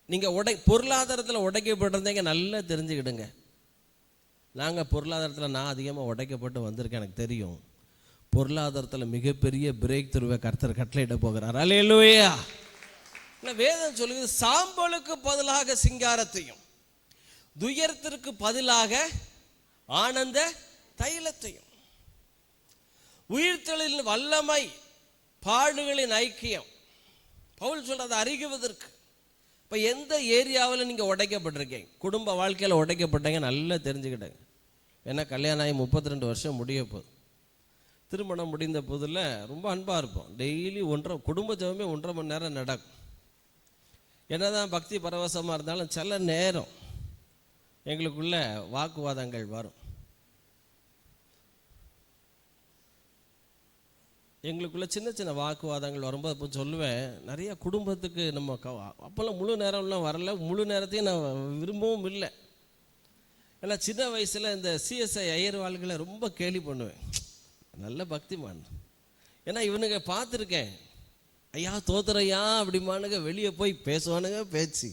நீங்கள் பொருளாதாரத்தில் உடைக்கப்பட்டிருந்தீங்க நல்லா தெரிஞ்சுக்கிடுங்க. நாங்கள் பொருளாதாரத்தில் நான் அதிகமாக உடைக்கப்பட்டு வந்திருக்கேன், எனக்கு தெரியும். பொருளாதாரத்தில் மிகப்பெரிய பிரேக் த்ரூவை கர்த்தர் கட்டளையிட போகிறார். அல்லேலூயா. வேதம் சொல்லுது, சாம்பலுக்கு பதிலாக சிங்காரத்தையும், துயரத்திற்கு பதிலாக ஆனந்த தைலத்தையும். உயிர்த்தெழுதலின் வல்லமை, பாடுகளின் ஐக்கியம். பவுல் சொல்றது அறிகுவதற்கு. இப்போ எந்த ஏரியாவில் நீங்கள் உடைக்கப்பட்டிருக்கீங்க, குடும்ப வாழ்க்கையில் உடைக்கப்பட்டீங்க நல்லா தெரிஞ்சுக்கிட்டேங்க. ஏன்னா கல்யாணம் ஆகி 32 வருஷம் முடிய போகுது. திருமணம் முடிந்த போதில் ரொம்ப அன்பாக இருப்போம். டெய்லி குடும்ப ஜெபமே 1.5 மணி நேரம் நடக்கும். என்னதான் பக்தி பரவசமாக இருந்தாலும் சில நேரம் எங்களுக்குள்ள வாக்குவாதங்கள் வரும். எங்களுக்குள்ள சின்ன சின்ன வாக்குவாதங்கள் வரும்போது அப்போ சொல்லுவேன், நிறைய குடும்பத்துக்கு நம்ம அப்போல்லாம் முழு நேரம்லாம் வரல, முழு நேரத்தையும் நான் விரும்பவும் இல்லை. ஏன்னா சின்ன வயசில் இந்த சிஎஸ்ஐ ஐயர் வாழ்களை ரொம்ப கேலி பண்ணுவேன். நல்ல பக்திமான். ஏன்னா இவனுங்க பார்த்துருக்கேன், ஐயா தோத்துறையா அப்படிமானுங்க வெளியே போய் பேசுவானுங்க, பேச்சு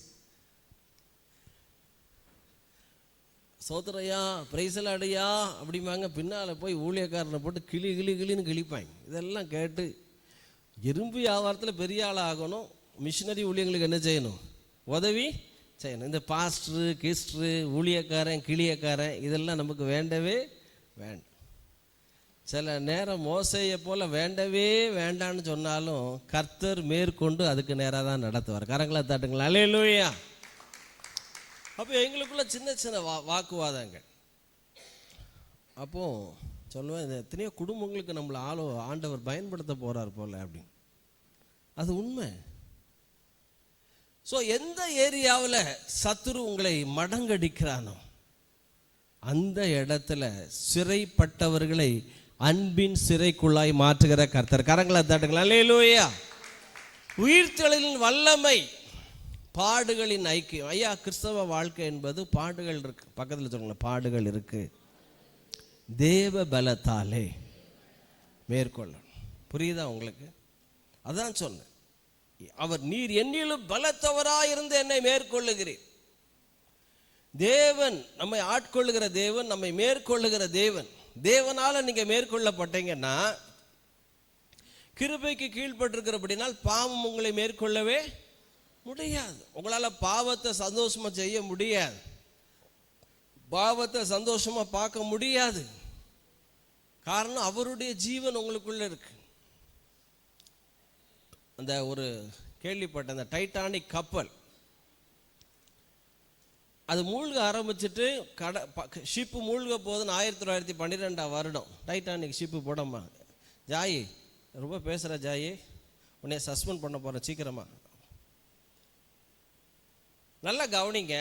சோத்துறையா பிரைசல் அடையா அப்படிம்பாங்க. பின்னால் போய் ஊழியக்காரனை போட்டு கிளி கிளி கிளின்னு கிழிப்பாங்க. இதெல்லாம் கேட்டு இரும்பு வியாபாரத்தில் பெரிய ஆள் ஆகணும், மிஷினரி ஊழியங்களுக்கு என்ன செய்யணும், உதவி செய்யணும். இந்த பாஸ்டரு கிஸ்டரு ஊழியக்காரன் கிளியக்காரன் இதெல்லாம் நமக்கு வேண்டவே வேண்டாம். சில நேரம் மோசையை போல வேண்டவே வேண்டான்னு சொன்னாலும் கர்த்தர் மேற்கொண்டு அதுக்கு நேராக தான் நடத்துவார். கரங்களை தாட்டுங்களா, அல்லேலூயா. அப்போ எங்களுக்குள்ள சின்ன சின்ன வாக்குவாதங்கள். அப்போ சொல்லுவேன், இந்த எத்தனையோ குடும்பங்களுக்கு நம்மளை ஆண்டவர் பயன்படுத்த போறார் போல அப்படின்னு. அது உண்மை. ஸோ எந்த ஏரியாவில் சத்துரு உங்களை மடங்கடிக்கிறானோ அந்த இடத்துல சிறைப்பட்டவர்களை அன்பின் சிறைக்குள்ளாய் மாற்றுகிற கர்த்தர். கரங்களை தட்டுங்களா, அல்லேலூயா. உயிர்த்தெழுதலின் வல்லமை, பாடுகளின் ஐக்கியம். ஐயா, கிறிஸ்தவ வாழ்க்கை என்பது பாடுகள் இருக்கு. பக்கத்தில் சொல்லுங்க, பாடுகள் இருக்கு. தேவ பலத்தாலே மேற்கொள்ளணும். புரியுதா உங்களுக்கு? அதான் சொன்னேன், அவர் நீர் என்னிலும் பலத்தவராயிருந்து என்னை மேற்கொள்ளுகிறேன். தேவன் நம்மை ஆட்கொள்ளுகிற தேவன், நம்மை மேற்கொள்ளுகிற தேவன். தேவனால நீங்க மேற்கொள்ளப்பட்டீங்கன்னா, கிருபைக்கு கீழ்பட்டிருக்கிறபடினால் பாவம் உங்களை மேற்கொள்ளவே முடியாது. உங்களால பாவத்தை சந்தோஷமா செய்ய முடியாது, பாவத்தை சந்தோஷமா பார்க்க முடியாது. காரணம், அவருடைய ஜீவன் உங்களுக்குள்ள இருக்கு. அந்த ஒரு கேள்விப்பட்ட அந்த டைட்டானிக் கப்பல், அது மூழ்க ஆரம்பிச்சுட்டு ஷிப்பு மூழ்க போகுதுன்னு 1912 வருடம் டைட்டானிக் ஷிப்பு போடமா. ஜாயி ரொம்ப பேசுகிற ஜாயி, உன்னை சஸ்பெண்ட் பண்ண போகிறேன் சீக்கிரமா. நல்லா கவனிங்க.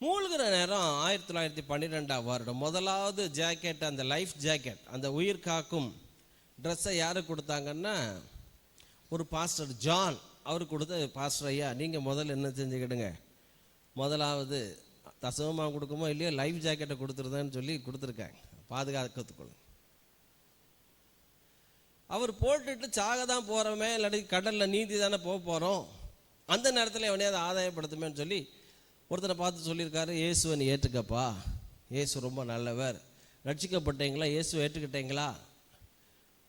மூழ்கிற நேரம் 1912 வருடம். முதலாவது ஜாக்கெட், அந்த லைஃப் ஜாக்கெட், அந்த உயிர் காக்கும் ட்ரெஸ்ஸை யாருக்கு கொடுத்தாங்கன்னா, ஒரு பாஸ்டர் ஜான் அவருக்கு கொடுத்த, பாஸ்டர் ஐயா நீங்கள் முதல்ல என்ன செஞ்சுக்கிடுங்க, முதலாவது தசவமாக கொடுக்குமோ இல்லையோ லைஃப் ஜாக்கெட்டை கொடுத்துருந்தேன்னு சொல்லி கொடுத்துருக்காங்க, பாதுகாக்கிறதுக்குள்ள. அவர் போட்டுட்டு சாக தான் போகிறோமே, இல்லாட்டி கடலில் நீந்தி தானே போக போகிறோம், அந்த நேரத்தில் எவனையாவது ஆதாயப்படுத்துமேன்னு சொல்லி ஒருத்தரை பார்த்து சொல்லியிருக்காரு, இயேசுவை நீ ஏற்றுக்கப்பா, இயேசு ரொம்ப நல்லவர், ரட்சிக்கப்பட்டீங்களா, இயேசுவை ஏற்றுக்கிட்டீங்களா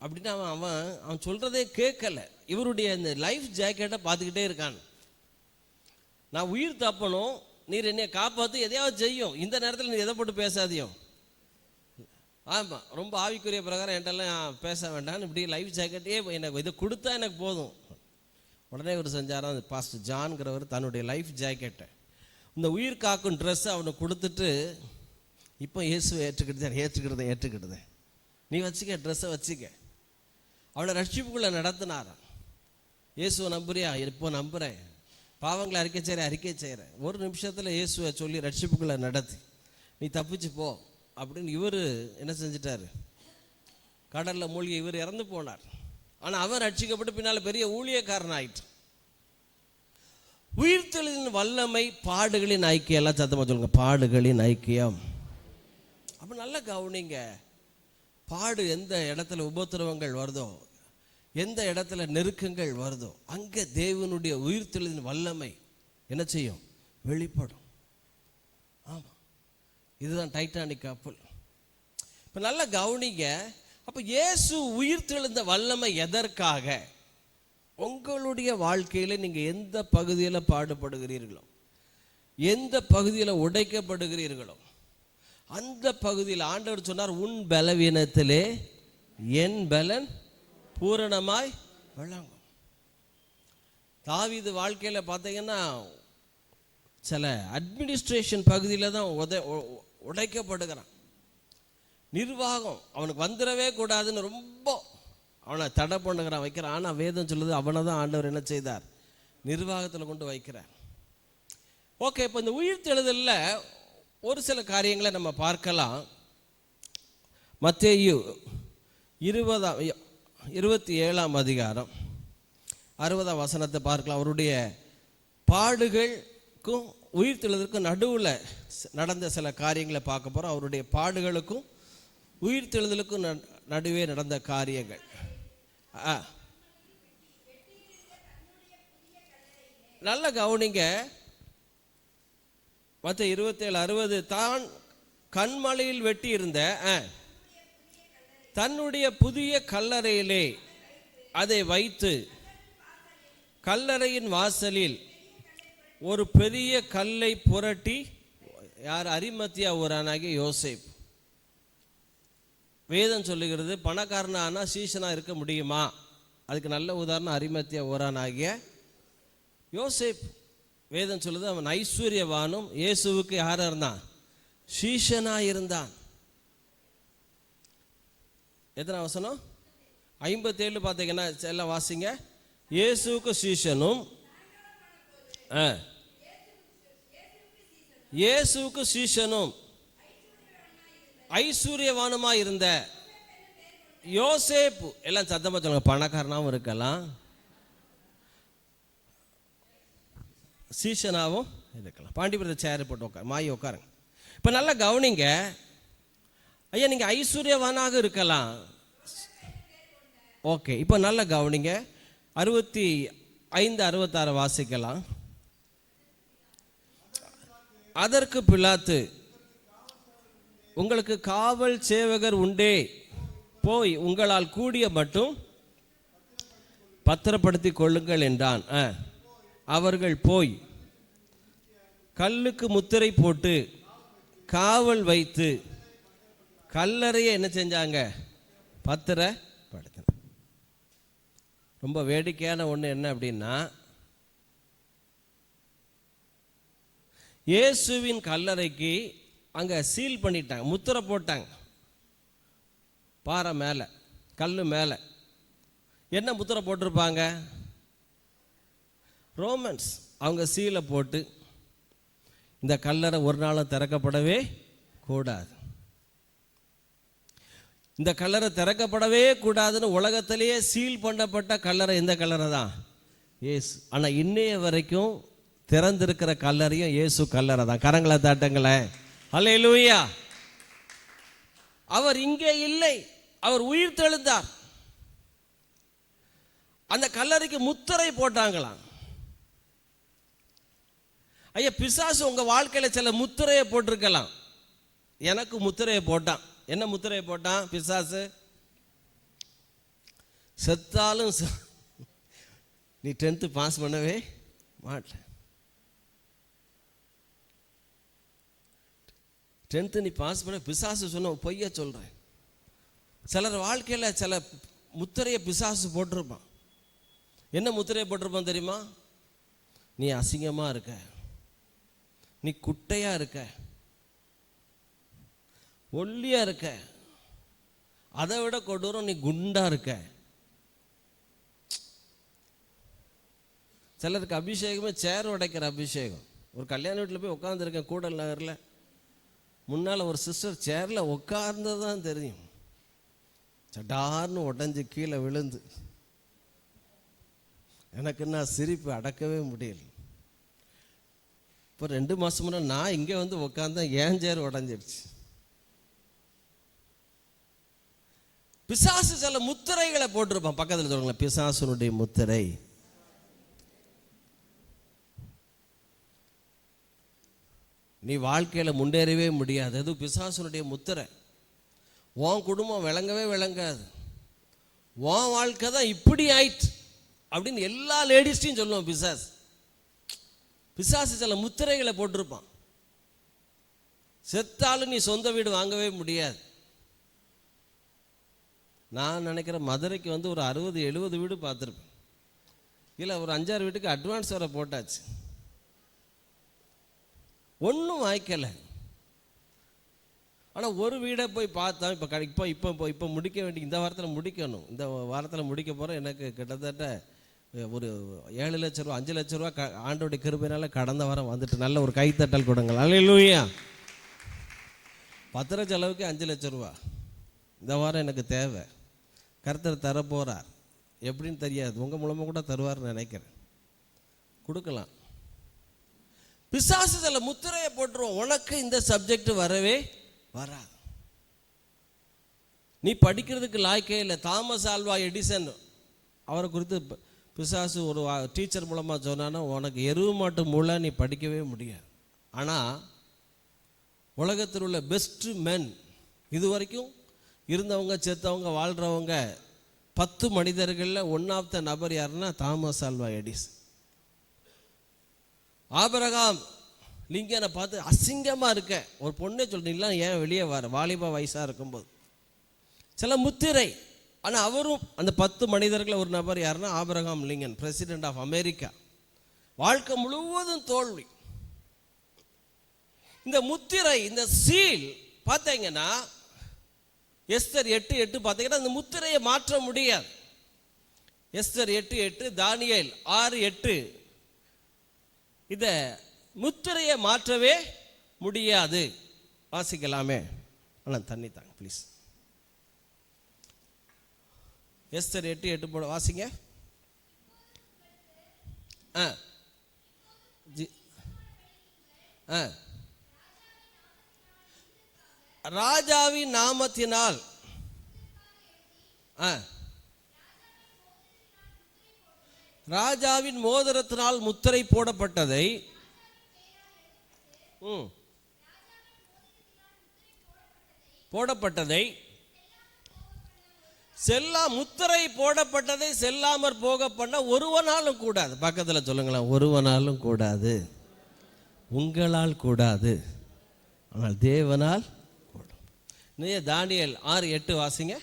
அப்படின்னு அவன் சொல்கிறதே கேட்கல. இவருடைய இந்த லைஃப் ஜாக்கெட்டை பார்த்துக்கிட்டே இருக்கான். நான் உயிர் தப்பணும், நீர் என்னை காப்பாற்று, எதையாவது செய்யும், இந்த நேரத்தில் நீ எதை போட்டு பேசாதியோ. ஆமாம், ரொம்ப ஆவிக்குரிய பிரகாரம் என்கிட்டலாம் பேச வேண்டாம், இப்படி லைஃப் ஜாக்கெட்டே எனக்கு இதை கொடுத்தா எனக்கு போதும். உடனே இவர் செஞ்சாராம், பாஸ்டர் ஜான்கிறவர் தன்னுடைய லைஃப் ஜாக்கெட்டை, இந்த உயிர் காக்கும் ட்ரெஸ்ஸை அவனுக்கு கொடுத்துட்டு, இப்போ இயேசுவை ஏற்றுக்கிட்டதே நீ வச்சுக்க, ட்ரெஸ்ஸை வச்சுக்க. அவனை ரட்சிப்புக்குள்ளே நடத்தினாராம். இயேசுவை நம்புறியா? இப்போ நம்புகிறேன். பாவங்களை அறிக்கை செய்கிறேன். ஒரு நிமிஷத்தில் இயேசுவை சொல்லி ரட்சிப்புக்குள்ளே நடத்தி நீ தப்பிச்சு போ அப்படின்னு இவர் என்ன செஞ்சிட்டாரு, கடலில் மூழ்கி இவர் இறந்து போனார். ஆனால் அவன் ரட்சிக்கப்பட்டு பின்னால் பெரிய ஊழியக்காரன் ஆயிட்டு. உயிர்த்தெழுதலின் வல்லமை பாடுகளின் ஐக்கியம். எல்லாம் சத்தமாக சொல்லுங்க, பாடுகளின் ஐக்கியம். அப்போ நல்லா கவனிங்க, பாடு எந்த இடத்துல உபத்திரவங்கள் வருதோ, எந்த இடத்துல நெருக்கங்கள் வருதோ, அங்கே தேவனுடைய உயிர்த்தெழுதலின் வல்லமை என்ன செய்யும், வெளிப்படும். ஆமாம், இதுதான் டைட்டானிக் கப்பல். இப்போ நல்லா கவனிங்க. அப்போ இயேசு உயிர்த்தெழுந்த வல்லமை எதற்காக? உங்களுடைய வாழ்க்கையில் நீங்கள் எந்த பகுதியில் பாடுபடுகிறீர்களோ, எந்த பகுதியில் உடைக்கப்படுகிறீர்களோ, அந்த பகுதியில் ஆண்டவர் சொன்னார், உன் பலவீனத்திலே என் பலன் பூரணமாய் விளங்கும். தாவீது வாழ்க்கையில் பார்த்தீங்கன்னா சில அட்மினிஸ்ட்ரேஷன் பகுதியில் தான் உடைக்கப்படுகிறான். நிர்வாகம் அவனுக்கு வந்துடவே கூடாதுன்னு ரொம்ப அவனை தடை பண்ணுகிறான், வைக்கிறான். ஆனால் வேதம் சொல்லுது, அவனை தான் ஆண்டவர் என்ன செய்தார், நிர்வாகத்தில் கொண்டு வைக்கிறார். ஓகே, இப்போ இந்த உயிர்த்தெழுதலில் ஒரு சில காரியங்களை நம்ம பார்க்கலாம். மத்தேயு 27ஆம் அதிகாரம் 60ஆம் வசனத்தை பார்க்கலாம். அவருடைய பாடுகளுக்கும் உயிர்த்தெழுதலுக்கும் நடுவில் நடந்த சில காரியங்களை பார்க்க போகிறோம். அவருடைய பாடுகளுக்கும் உயிர்த்தெழுதலுக்கும் நடுவே நடந்த காரியங்கள். நல்ல கவனிங்க. மற்ற 27:60, தான் கண்மலையில் வெட்டி இருந்த தன்னுடைய புதிய கல்லறையிலே அதை வைத்து, கல்லறையின் வாசலில் ஒரு பெரிய கல்லை புரட்டி, யார், அரிமத்தியா ஊரானாகிய யோசேப்பு. வேதம் சொல்லுகிறது, பணக்காரனா சீசனா இருக்க முடியுமா? அதுக்கு நல்ல உதாரணம் அரிமத்தியா ஊரானாகிய யோசேப்பு. வேதம் சொல்லுது, அவன் ஐஸ்வர்யவானும் இயேசுவுக்கு யாரா இருந்தான், சீஷனா இருந்தான். எத்தனை வசனம்? 57 பார்த்தீங்கன்னா எல்லாம் வாசிங்க. இயேசுவுக்கு சீஷனும் ஐஸ்வர்யவானுமா இருந்த யோசேப்பு. எல்லாம் சத்தமா சொல்லுங்க, பணக்காரனாவும் இருக்கலாம், சீஷனாவும் இருக்கலாம். பாண்டிபுரத்தை சேர் போட்டு உட்காருங்க. இப்போ நல்லா கவனிங்க ஐயா, நீங்கள் ஐஸ்வர்யவானாக இருக்கலாம். ஓகே, இப்போ நல்லா கவனிங்க. 65-66 வாசிக்கலாம். அதற்கு பிலாத்து, உங்களுக்கு காவல் சேவகர் உண்டே, போய் உங்களால் கூடிய மட்டும் பத்திரப்படுத்தி கொள்ளுங்கள் என்றான். அவர்கள் போய் கல்லுக்கு முத்திரை போட்டு காவல் வைத்து கல்லறையை என்ன செஞ்சாங்க, பத்திரப்படுத்தின. ரொம்ப வேடிக்கையான ஒன்று என்ன அப்படின்னா, இயேசுவின் கல்லறைக்கு அங்கே சீல் பண்ணிட்டாங்க, முத்திரை போட்டாங்க. பாறை மேலே, கல் மேலே என்ன முத்திரை போட்டிருப்பாங்க, ரோமன்ஸ். அவங்க சீலை போட்டு இந்த கல்லறை ஒரு நாளும் திறக்கப்படவே கூடாது, இந்த கல்லறை திறக்கப்படவே கூடாதுன்னு உலகத்திலேயே சீல் பண்ணப்பட்ட கல்லறை இந்த கல்லறை தான், இயேசு. ஆனால் இன்னைய வரைக்கும் திறந்திருக்கிற கல்லறையும் இயேசு கல்லறை தான். கரங்களை தாட்டுங்களேன், அல்லேலூயா. அவர் இங்கே இல்லை, அவர் உயிர் தெழுந்தார். அந்த கல்லறைக்கு முத்திரை போட்டாங்களாம். ஐயா, பிசாசு உங்க வாழ்க்கையில சில முத்திரையை போட்டிருக்கலாம். எனக்கு முத்திரையை போட்டான். என்ன முத்திரையை போட்டான் பிசாசு? செத்தாலும் நீ 10th பாஸ் பண்ணவே மாட்டல, 10th நீ பாஸ் பண்ண. பிசாசு சொன்ன பொய்ய சொல்றேன். சிலர் வாழ்க்கையில சில முத்திரையை பிசாசு போட்டிருப்பான். என்ன முத்திரையை போட்டிருப்பான் தெரியுமா? நீ அசிங்கமா இருக்க, நீ குட்டையா இருக்க, ஒல்லியா இருக்க, அதை விட கொடூரம் நீ குண்டா இருக்க. சிலருக்கு அபிஷேகமே சேர் உடைக்கிற அபிஷேகம். ஒரு கல்யாண வீட்டில் போய் உட்காந்துருக்கேன் கூடல் நகரில். முன்னால் ஒரு சிஸ்டர் சேரில் உட்கார்ந்ததான் தெரியும், சடார்னு உடஞ்சி கீழே விழுந்து. எனக்கு நான் சிரிப்பு அடக்கவே முடியல. இப்போ 2 மாதம் முன்னாடி நான் இங்கே வந்து உட்காந்தேன், ஏன் சேர் உடஞ்சிடுச்சு. பிசாசு சில முத்திரைகளை போட்டிருப்பான். பக்கத்தில் சொல்லுங்களேன், பிசாசுனுடைய முத்திரை. நீ வாழ்க்கையில் முன்னேறவே முடியாது. அது பிசாசுனுடைய முத்திரை. உன் குடும்பம் விளங்கவே விளங்காது, உன் வாழ்க்கை தான் இப்படி ஆயிட்டு அப்படின்னு எல்லா லேடிஸ்டையும் சொல்லுவோம் பிசாசு. பிசாசு சில முத்திரைகளை போட்டிருப்பான். செத்தாலும் நீ சொந்த வீடு வாங்கவே முடியாது. நான் நினைக்கிறேன் மதுரைக்கு வந்து ஒரு 60-70 வீடு பார்த்துருப்பேன். இல்லை ஒரு 5-6 வீட்டுக்கு அட்வான்ஸ் வர போட்டாச்சு, ஒன்றும் வாய்க்கலை. ஆனால் ஒரு வீடை போய் பார்த்தா இப்போ முடிக்க வேண்டிய இந்த வாரத்தில் முடிக்கணும். இந்த வாரத்தில் முடிக்க போகிறோம். எனக்கு கிட்டத்தட்ட ஒரு 7 லட்ச ரூபா 5 லட்ச ரூபா ஆண்டோடைய கிருபையினால கடந்த வாரம் வந்துட்டு. நல்ல ஒரு கைத்தட்டல் கொடுங்கள். அல்லேலூயா. பத்திர செலவுக்கு 5 லட்ச ரூபா இந்த வாரம் எனக்கு தேவை. கர்த்தர் தர போகிறார், எப்படின்னு தெரியாது. உங்கள் மூலமாக கூட தருவார்னு நினைக்கிறேன். கொடுக்கலாம். பிசாசு சில முத்திரையை போட்டுருவோம். உனக்கு இந்த சப்ஜெக்ட் வரவே வராது, நீ படிக்கிறதுக்கு லாய்க்கே இல்லை. தாமஸ் ஆல்வா எடிசன் அவரை குறித்து பிசாசு ஒரு டீச்சர் மூலமாக சொன்னான்னா, உனக்கு எருவு மாட்டு மூளை, நீ படிக்கவே முடியாது. ஆனால் உலகத்தில் உள்ள பெஸ்ட் மென் இது வரைக்கும் இருந்தவங்க, செத்தவங்க, வாழ்கிறவங்க 10 மனிதர்களில் 1 நபர் யாருன்னா தாமஸ் ஆல்வா எடிசன். ஆபிரகாம் லிங்கனை பார்த்து அசிங்கமாக இருக்க ஒரு பொண்ணே சொல்றீங்களா, ஏன் வெளியே வர, வாலிபா வயசாக இருக்கும்போது. சில முத்திரை. ஆனால் அவரும் அந்த 10 மனிதர்களில் ஒரு நபர் யாருன்னா Abraham Lincoln, president of America. வாழ்க்கை முழுவதும் தோல்வி. இந்த முத்திரை, இந்த சீல் பார்த்தீங்கன்னா எஸ்தர் 8:8 பார்த்தீங்கன்னா இந்த முத்திரையை மாற்ற முடியாது. எஸ்தர் 8:8, தானியேல் 6:8 இத முத்திரையை மாற்றவே முடியாது. வாசிக்கலாமே? ஆனால் தண்ணி தாங்க ப்ளீஸ். எஸ்தர் 8:8 போட வாசிங்க. ராஜாவின் நாமத்தினால் ராஜாவின் மோதிரத்தினால் முத்திரை போடப்பட்டதை முத்திரை போடப்பட்டதை செல்லாமற் போக பண்ண ஒருவனாலும் கூடாது. பக்கத்தில் சொல்லுங்களேன், ஒருவனாலும் கூடாது. உங்களால் கூடாது, ஆனால் தேவனால் கூடும். தானியேல் 6:8 வாசிங்க.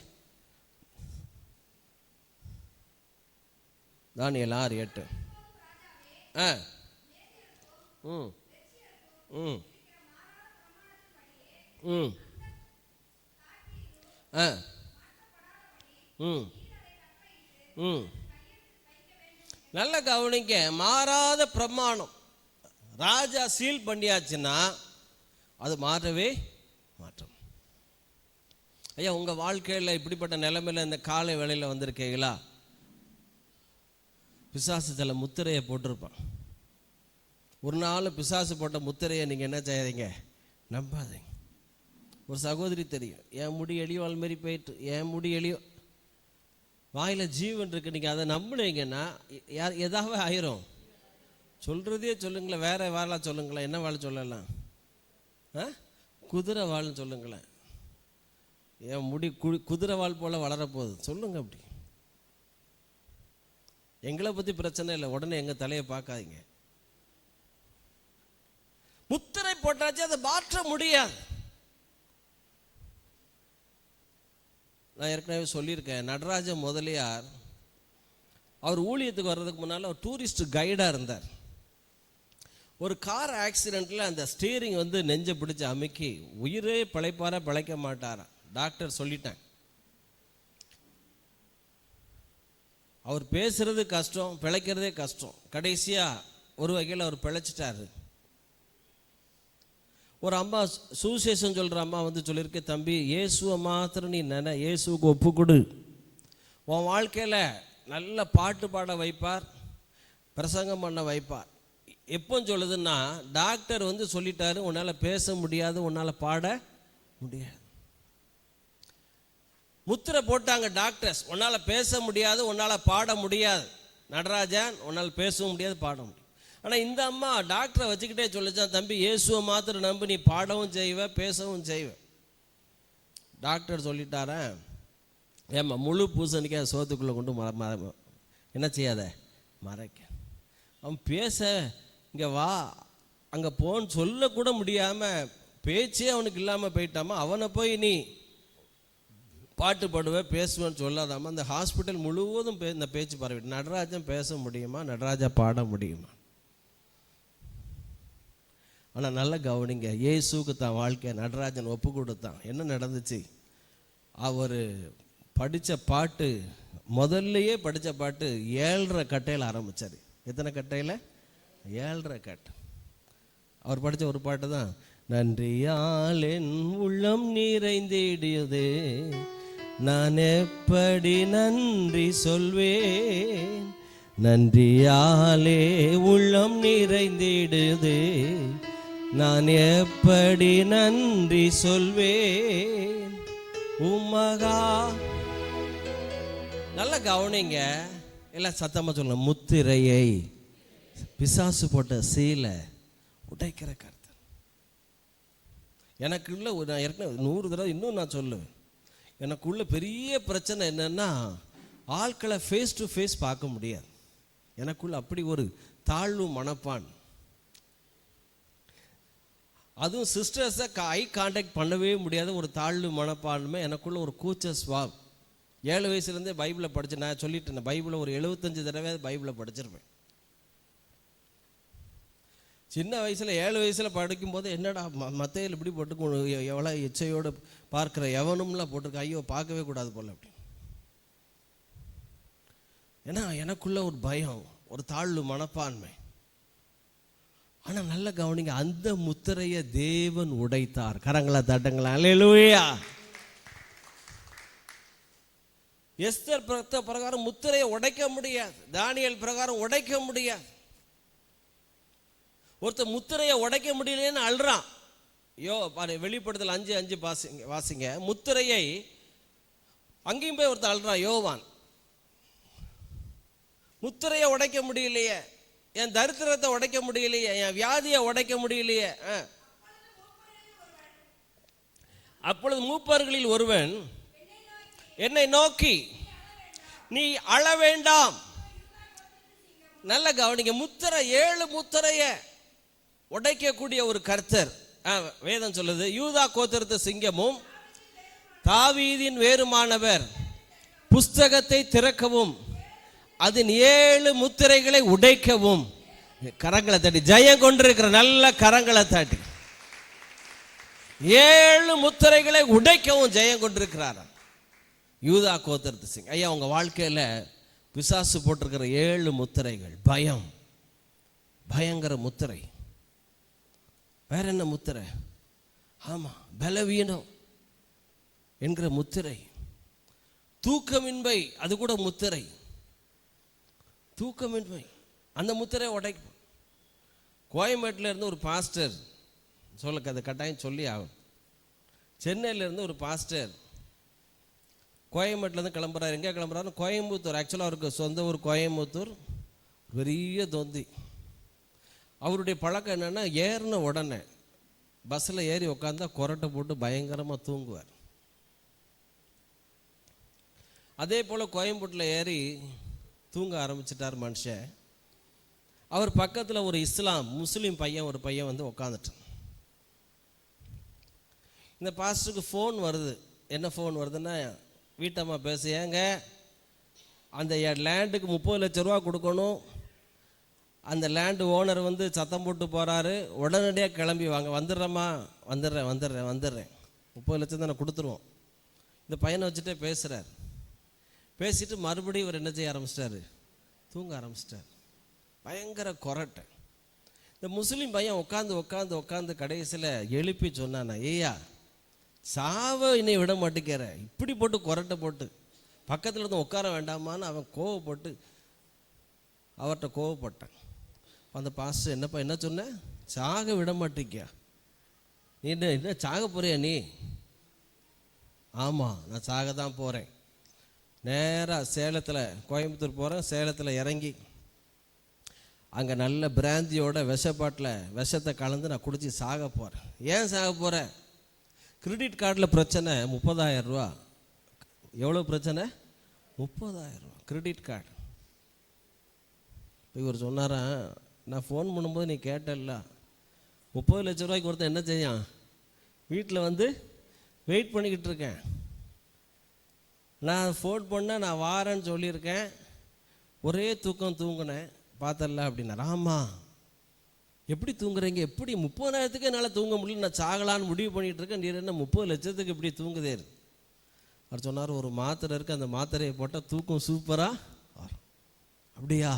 தானியேல் 6:8. நல்ல கவனிக்க. மாறாத பிரமாணம் ராஜா சீல் பண்ணியாச்சுன்னா அது மாற்றவே மாற்றம். ஐயா, உங்க வாழ்க்கையில் இப்படிப்பட்ட நிலைமையில இந்த காலை வேளையில் வந்திருக்கீங்களா? பிசாசு சில முத்திரையை போட்டிருப்பான். ஒரு நாள் பிசாசு போட்ட முத்திரையை நீங்கள் என்ன செய்யாதீங்க, நம்பாதீங்க. ஒரு சகோதரி தெரியும், என் முடி எளியோ, அது மாரி போயிட்டு என் முடி எளியோ. வாயில் ஜீவன் இருக்கு. நீங்கள் அதை நம்பினீங்கன்னா எதாவது ஆயிரும். சொல்கிறதே சொல்லுங்களேன், வேற வாழ சொல்லுங்களேன். என்ன வாழ சொல்லலாம்? குதிரை வாழ்னு சொல்லுங்களேன். என் முடி குதிரை வாழ் போல் வளரப்போகுது சொல்லுங்க. அப்படி எங்களை பற்றி பிரச்சனை இல்லை, உடனே எங்கள் தலையை பார்க்காதீங்க. முத்திரை போட்டாச்சு, அதை மாற்ற முடியாது. நான் ஏற்கனவே சொல்லியிருக்கேன், நடராஜ முதலியார் அவர் ஊழியத்துக்கு வர்றதுக்கு முன்னால் அவர் டூரிஸ்ட் கைடாக இருந்தார். ஒரு கார் ஆக்சிடெண்ட்டில் அந்த ஸ்டீரிங் நெஞ்சை பிடிச்சி அமுக்கி உயிரே பிழைப்பாரா பிழைக்க மாட்டாரா டாக்டர் சொல்லிட்டாங்க. அவர் பேசுறது கஷ்டம், பிழைக்கிறதே கஷ்டம். கடைசியாக ஒரு வகையில் அவர் பிழைச்சிட்டாரு. ஒரு அம்மா சுவிசேஷம் சொல்கிற அம்மா சொல்லியிருக்கேன், தம்பி இயேசுவை மாத்திரம் நீ இயேசுவுக்கு ஒப்பு கொடு, உன் வாழ்க்கையில் நல்ல பாட்டு பாட வைப்பார், பிரசங்கம் பண்ண வைப்பார். எப்போ சொல்லுதுன்னா, டாக்டர் சொல்லிட்டாரு உன்னால் பேச முடியாது, உன்னால் பாட முடியாது. முத்திரை போட்டாங்க டாக்டர்ஸ், உன்னால் பேச முடியாது, உன்னால் பாட முடியாது. நடராஜன் உன்னால் பேசவும் முடியாது, பாட முடியாது. ஆனால் இந்த அம்மா டாக்டரை வச்சுக்கிட்டே சொல்லிச்சான், தம்பி இயேசுவை மாத்திரம் நம்பி நீ பாடவும் செய்வ பேசவும் செய்வ. டாக்டர் சொல்லிட்டாரன், ஏம்மா முழு பூசணிக்காய் சோத்துக்குள்ளே கொண்டு என்ன செய்யாத மறைக்க. அவன் பேச இங்கே வா அங்கே போன்னு சொல்லக்கூட முடியாமல் பேச்சே அவனுக்கு இல்லாமல் போயிட்டாமா. அவனை போய் நீ பாட்டு பாடுவேன் பேசுவேன்னு சொல்லாதாமா. அந்த ஹாஸ்பிட்டல் முழுவதும் இந்த பேச்சு பரவிட்டு, நடராஜன் பேச முடியுமா, நடராஜா பாட முடியுமா? ஆனால் நல்ல கவனிங்க, இயேசுக்கு தான் வாழ்க்கையை நடராஜன் ஒப்பு கொடுத்தான். என்ன நடந்துச்சு? அவர் படித்த பாட்டு, முதல்லையே படித்த பாட்டு 7.5 கட்டையில் ஆரம்பித்தார். எத்தனை கட்டையில்? 7.5 கட்டை. அவர் படித்த ஒரு பாட்டு தான், நன்றியால் என் உள்ளம் நிறைந்திடுது, நான் எப்படி நன்றி சொல்வேன், நன்றியாலே உள்ளம் நிறைந்திடுது, நான் எப்படி நன்றி சொல்வேன் உமகா. நல்ல கவனிங்க, எல்லாம் சத்தமாக சொல்லுங்க. முத்திரையை பிசாசு போட்ட சீலை உடைக்கிற கர்த்தர். எனக்குள்ள நான் ஏற்கனவே 100 தடவை இன்னும் நான் சொல்லுவேன், எனக்குள்ள பெரிய பிரச்சனை என்னன்னா, ஆட்களை ஃபேஸ் டு ஃபேஸ் பார்க்க முடியாது. எனக்குள்ள அப்படி ஒரு தாழ்வு மனப்பான். அதுவும் சிஸ்டர்ஸை ஐ கான்டாக்ட் பண்ணவே முடியாத ஒரு தாழ்வு மனப்பான்மை எனக்குள்ள, ஒரு கூச்ச ஸ்வாப். 7 வயசுலேருந்தே பைபிளை படித்தேன். நான் சொல்லிட்டேன், பைபிளை ஒரு 75 தடவை பைபிளை படிச்சிருப்பேன். சின்ன வயசில் 7 வயசில் படிக்கும்போது, என்னடா மத்தையில் இப்படி போட்டு எவ்வளோ இச்சையோடு பார்க்குற எவனும்லாம் போட்டிருக்க, ஐயோ பார்க்கவே கூடாது போல் அப்படி. ஏன்னா எனக்குள்ள ஒரு பயம், ஒரு தாழ்வு மனப்பான்மை. ஆனால் நல்ல கவனிங்க, அந்த முத்திரையை தேவன் உடைத்தார். கரங்களை தட்டுங்களா, அல்லேலூயா. எஸ்தர் பிரகாரம் முத்திரையை உடைக்க முடியாது, தானியேல் பிரகாரம் உடைக்க முடியாது. ஒருத்தர் முத்திரையை உடைக்க முடியலன்னு அழுறான். வெளிப்படுத்தல் 5:5 வாசிங்க. முத்திரையை அங்கேயும் போய் ஒருத்தர் அழுறான், யோவான். முத்திரையை உடைக்க முடியலையே, என் தரித்திரத்தை உடைக்க முடியலையே, என் வியாதியை உடைக்க முடியலையே. அப்பொழுது மூப்பர்களில் ஒருவன் என்னை நோக்கி, நீ அழ வேண்டாம். நல்ல கவனிங்க, முத்திரை 7 முத்திரைய உடைக்கக்கூடிய ஒரு கர்த்தர். வேதம் சொல்லுது, யூதா கோத்திரத்து சிங்கமும் தாவீதின் வேறுமானவர் புஸ்தகத்தை திறக்கவும் அதன் 7 முத்திரைகளை உடைக்கவும். கரங்களை தட்டி ஜெயம் கொண்டிருக்கிற நல்ல கரங்களை தட்டி 7 முத்திரைகளை உடைக்கவும் ஜெயம் கொண்டிருக்கிறார் யூதா கோத்திரத்து சிங். ஐயா, உங்க வாழ்க்கையில பிசாசு போட்டிருக்கிற 7 முத்திரைகள். பயம், பயங்கர முத்திரை. வேற என்ன முத்திரை? ஆமா, பலவீனம் என்கிற முத்திரை. தூக்கமின்மை, அது கூட முத்திரை. தூக்கமின்மை, அந்த முத்திரை உடைக்கும். கோயம்பேட்டில் இருந்து ஒரு பாஸ்டர், சொல்லுங்க, அது கட்டாயம் சொல்லி ஆகும். சென்னையில் இருந்து ஒரு பாஸ்டர் கோயம்பேட்டிலேருந்து கிளம்புறாரு. எங்கே கிளம்புறாரு? கோயம்புத்தூர். ஆக்சுவலாக அவருக்கு சொந்த ஊர் கோயம்புத்தூர். பெரிய தொந்தி. அவருடைய பழக்கம் என்னென்னா, ஏறின உடனே பஸ்ஸில் ஏறி உட்காந்தா கொரட்டை போட்டு பயங்கரமாக தூங்குவார். அதே போல் கோயம்புத்தூரில் ஏறி தூங்க ஆரம்பிச்சிட்டார் மனுஷன். அவர் பக்கத்தில் ஒரு முஸ்லீம் பையன் ஒரு பையன் வந்து உட்காந்துட்டான். இந்த பாஸ்டருக்கு ஃபோன் வருது. என்ன ஃபோன் வருதுன்னா, வீட்டம்மா பேச, ஏங்க அந்த லேண்டுக்கு 30 லட்ச ரூபா கொடுக்கணும், அந்த லேண்டு ஓனர் வந்து சத்தம் போட்டு போகிறாரு, உடனடியாக கிளம்பி வாங்க. வந்துடுறேம்மா, வந்துடுறேன் 30 லட்சம் தானே கொடுத்துருவோம். இந்த பையனை வச்சுட்டே பேசுகிறார். பேசிட்டு மறுபடியும் இவர் என்ன செய்ய ஆரம்பிச்சிட்டாரு? தூங்க ஆரம்பிச்சிட்டார். பயங்கர கொரட்டை. இந்த முஸ்லீம் பையன் உட்காந்து கடைசியில் எழுப்பி சொன்னானா, ஏய்யா சாவை இன்னை விட மாட்டேங்கிற, இப்படி போட்டு கொரட்டை போட்டு பக்கத்தில் இருந்து உட்கார வேண்டாமான்னு அவன் அவர்கிட்ட கோவப்பட்டான். அந்த பாஸ்டர், என்னப்பா என்ன சொன்ன? சாக விட மாட்டேங்கியா? நீ என்ன சாக போறியா நீ? ஆமாம், நான் சாக தான் போகிறேன். நேராக சேலத்தில், கோயம்புத்தூர் போகிறேன். சேலத்தில் இறங்கி அங்கே நல்ல பிராந்தியோட விஷத்தை கலந்து நான் குடிச்சு சாக போகிறேன். ஏன் சாக போகிறேன்? கிரெடிட் கார்டில் பிரச்சனை, 30,000 ரூபா. எவ்வளோ பிரச்சனை? 30,000 ரூபா கிரெடிட் கார்டு. இவர் சொன்னாரா, நான் ஃபோன் பண்ணும்போது நீ கேட்டல்ல, 30 லட்ச ரூபாய்க்கு ஒருத்தன் என்ன செய்யான்? வீட்டில் வந்து வெயிட் பண்ணிக்கிட்டு இருக்கேன். நான் ஃபோன் பண்ணேன், நான் வாரேன்னு சொல்லியிருக்கேன். ஒரே தூங்கினேன் பார்த்தல அப்படின்னாரு. ஆமாம், எப்படி தூங்குறீங்க? எப்படி 30,000த்துக்கு என்னால் தூங்க முடியல, நான் சாகலான்னு முடிவு பண்ணிகிட்டு இருக்கேன். நீர் என்ன 30 லட்சத்துக்கு இப்படி தூங்குதே? அவர் சொன்னார், ஒரு மாத்திரை இருக்குது, அந்த மாத்திரையை போட்டால் தூக்கம் சூப்பராக வரும். அப்படியா?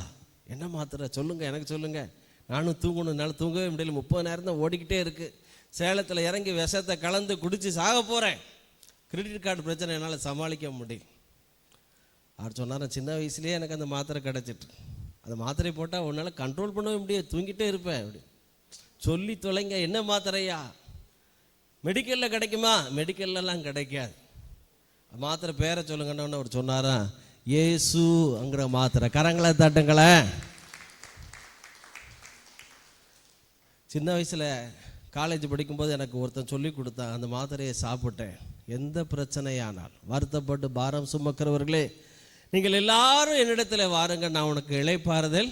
என்ன மாத்திரை சொல்லுங்கள், எனக்கு சொல்லுங்கள். நானும் தூங்கணும், என்னால் தூங்கவே முடியல, 30,000 தான் ஓடிக்கிட்டே இருக்குது. சேலத்தில் இறங்கி விஷத்தை கலந்து குடித்து சாக போகிறேன். கிரெடிட் கார்டு பிரச்சனை என்னால் சமாளிக்க முடியும். அவர் சொன்னார், சின்ன வயசுலேயே எனக்கு அந்த மாத்திரை கிடச்சிட்டு, அந்த மாத்திரையை போட்டால் உன்னால் கண்ட்ரோல் பண்ணவே முடியாது, தூங்கிட்டே இருப்பேன். அப்படி சொல்லி தொலைங்க. என்ன மாத்திரையா? மெடிக்கலில் கிடைக்குமா? மெடிக்கல்லாம் கிடைக்காது. மாத்திரை பேரை சொல்லுங்கன்னு அவர் சொன்னாரா, இயேசுங்கிற மாத்திரை. கரங்களை தட்டுங்களேன். சின்ன வயசில் காலேஜ் படிக்கும்போது எனக்கு ஒருத்தன் சொல்லி கொடுத்தான். அந்த மாத்திரையை சாப்பிட்டேன். எந்த பிரச்சனையானால் வருத்தப்பட்டு பாரம் சுமக்கிறவர்களே, நீங்கள் எல்லாரும் என்னிடத்தில் வாருங்க, நான் உனக்கு இளைப்பாறுதல்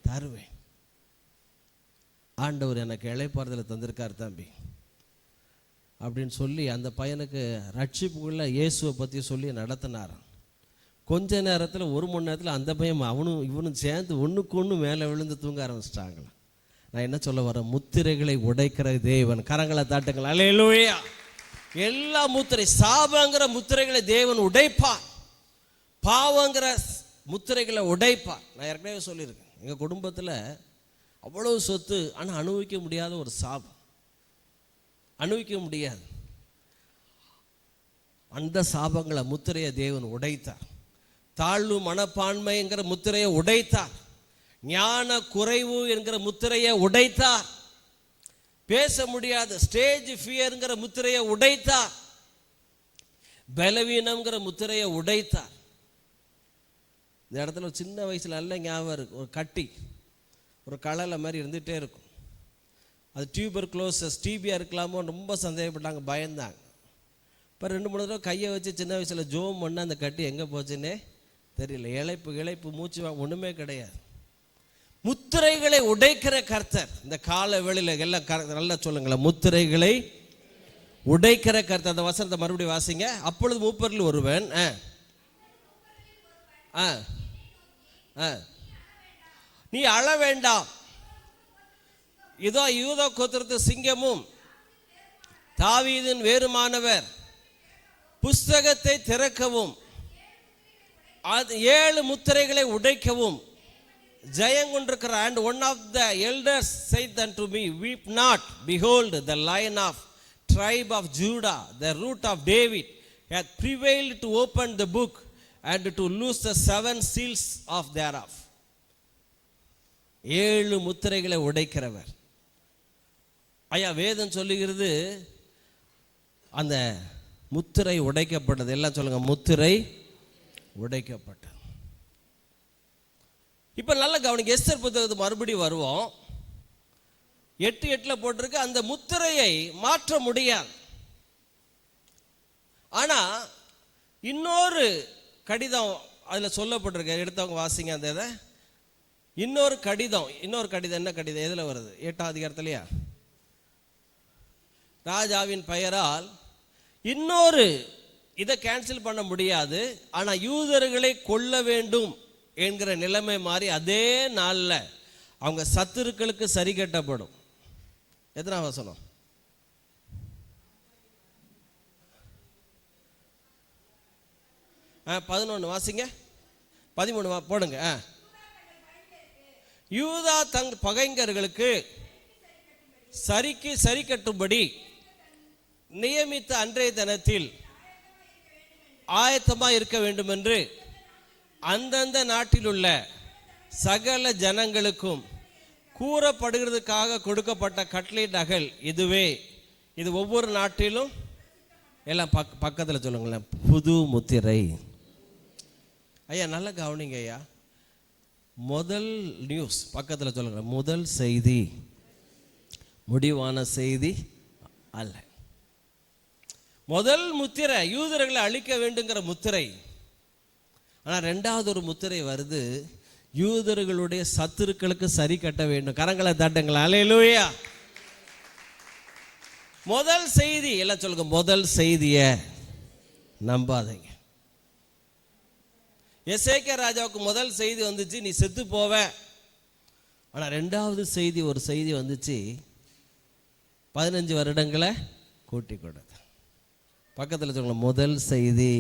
தருவேன். ஆண்டவர் எனக்கு இளைப்பாறுதலை தந்திருக்கார் தம்பி அப்படின்னு சொல்லி அந்த பையனுக்கு ரட்சிப்புக்குள்ள இயேசுவை பற்றி சொல்லி நடத்தினாராம். கொஞ்ச நேரத்தில், 1 மணி நேரத்தில் அந்த பையன் அவனும் இவனும் சேர்ந்து ஒன்றுக்கு ஒன்று மேலே விழுந்து தூங்க ஆரம்பிச்சிட்டாங்களாம். நான் என்ன சொல்ல வரேன்? முத்திரைகளை உடைக்கிற தேவன். கரங்களை தாட்டுங்கள். அல்லேலூயா. எல்லா சாபங்கிற முத்திரைகளை தேவன் உடைப்பார், பாவங்கிற முத்திரைகளை உடைப்பார். நான் ஏற்கனவே சொல்லியிருக்கேன், எங்கள் குடும்பத்தில் அவ்வளவு சொத்து, ஆனால் அனுபவிக்க முடியாத ஒரு சாபம், அனுபவிக்க முடியாது. அந்த சாபங்களை முத்திரையை தேவன் உடைத்தார். தாழ்வு மனப்பான்மைங்கிற முத்திரையை உடைத்தார். ஞான குறைவு என்கிற முத்திரையை உடைத்தார். பேச முடியாது ஸ்டேஜ் ஃபியர்ங்கிற முத்திரையை உடைத்தார். பலவீனம்ங்கிற முத்திரையை உடைத்தார். இந்த இடத்துல சின்ன வயசுல நல்ல ஞாபகம் இருக்கு. ஒரு கட்டி, ஒரு களலை மாதிரி இருந்துகிட்டே இருக்கும். அது டியூபர்குலோசிஸ், டிபியா இருக்கலாமோ ரொம்ப சந்தேகப்பட்டாங்க, பயந்தாங்க. இப்போ 2-3 தடவை கையை வச்சு சின்ன வயசில் ஜோம் பண்ண அந்த கட்டி எங்கே போச்சுன்னே தெரியல. இழைப்பு மூச்சு ஒன்றுமே கிடையாது. முத்திரைகளை உடைக்கிற கர்த்தர் இந்த கால வேளையில எல்லாம் நல்லா சொல்லுங்களேன். முத்திரைகளை உடைக்கிற கர்த்தர். அந்த வசனத்தை மறுபடியும் வாசிங்க. அப்பொழுது மூப்பரில் ஒருவன் நீ அழ வேண்டாம், இதோ யூதா கோத்திரத்து சிங்கமும் தாவீதின் வேறுமானவர் புஸ்தகத்தை திறக்கவும் 7 முத்திரைகளை உடைக்கவும் ஜெயங்கொண்டிருக்கிறார். And one of the elders said unto me, weep not, behold, the lion of tribe of Judah, the root of David, hath prevailed to open the book and to loose the 7 seals of thereof. 7 முத்திரைகளை உடைக்கிறவர். ஐயா, வேதம் சொல்லுகிறது அந்த முத்திரை உடைக்கப்பட்டது. எல்லாம் சொல்லுங்க, முத்திரை உடைக்கப்பட்டது. இப்ப நல்ல கவனிங்க, எஸ்தர் புத்தகத்துக்கு மறுபடியும் வருவோம். 8:8 போட்டிருக்கு, அந்த முத்திரையை மாற்ற முடியாது. ஆனா இன்னொரு கடிதம் அதுல சொல்லப்பட்டிருக்கு, எடுத்தவங்க வாசிங்க அந்த இதை. இன்னொரு கடிதம் என்ன கடிதம் எதுல வருது? 8ஆம் அதிகாரத்திலையா? ராஜாவின் பெயரால் இன்னொரு இதை கேன்சல் பண்ண முடியாது, ஆனா யூதர்களை கொல்ல வேண்டும் என்கிற நிலைமை மாறி அதே நாள்ல அவங்க சத்துருக்களுக்கு சரி கட்டப்படும். எத்தனை வசனம்? 11 வாசிங்க. 13 போடுங்க. யூதா தங் பகைஞர்களுக்கு சரி கட்டும்படி நியமித்த அன்றைய தினத்தில் ஆயத்தமாக இருக்க வேண்டும் என்று அந்தந்த நாட்டில் உள்ள சகல ஜனங்களுக்கும் கூறப்படுகிறதுக்காக கொடுக்கப்பட்ட கட்டளை நகல் இதுவே. இது ஒவ்வொரு நாட்டிலும் எல்லாம் பக்கத்தில் சொல்லுங்களேன், புது முத்திரை. ஐயா நல்ல கவனிங்க ஐயா. முதல் நியூஸ் பக்கத்தில் சொல்லுங்க, முதல் செய்தி முடிவான செய்தி அல்ல. முதல் முத்திரை யூதர்களை அழிக்க வேண்டுங்கிற முத்திரை. ஆனால் ரெண்டாவது ஒரு முத்திரை வருது, யூதர்களுடைய சத்துருக்களுக்கு சரி கட்ட வேண்டும். கரங்களை தட்டுங்களா, அல்லேலூயா. முதல் செய்தி எல்லாம் சொல்லுங்க, முதல் செய்தியை நம்பாதீங்க. எசேக்கியா ராஜாவுக்கு முதல் செய்தி வந்துச்சு, நீ செத்து போவ. ஆனால் ரெண்டாவது செய்தி ஒரு செய்தி வந்துச்சு, 15 வருடங்களை கூட்டி கொடுத்த. பக்கத்தில் சொல்லுங்க, முதல் செய்தி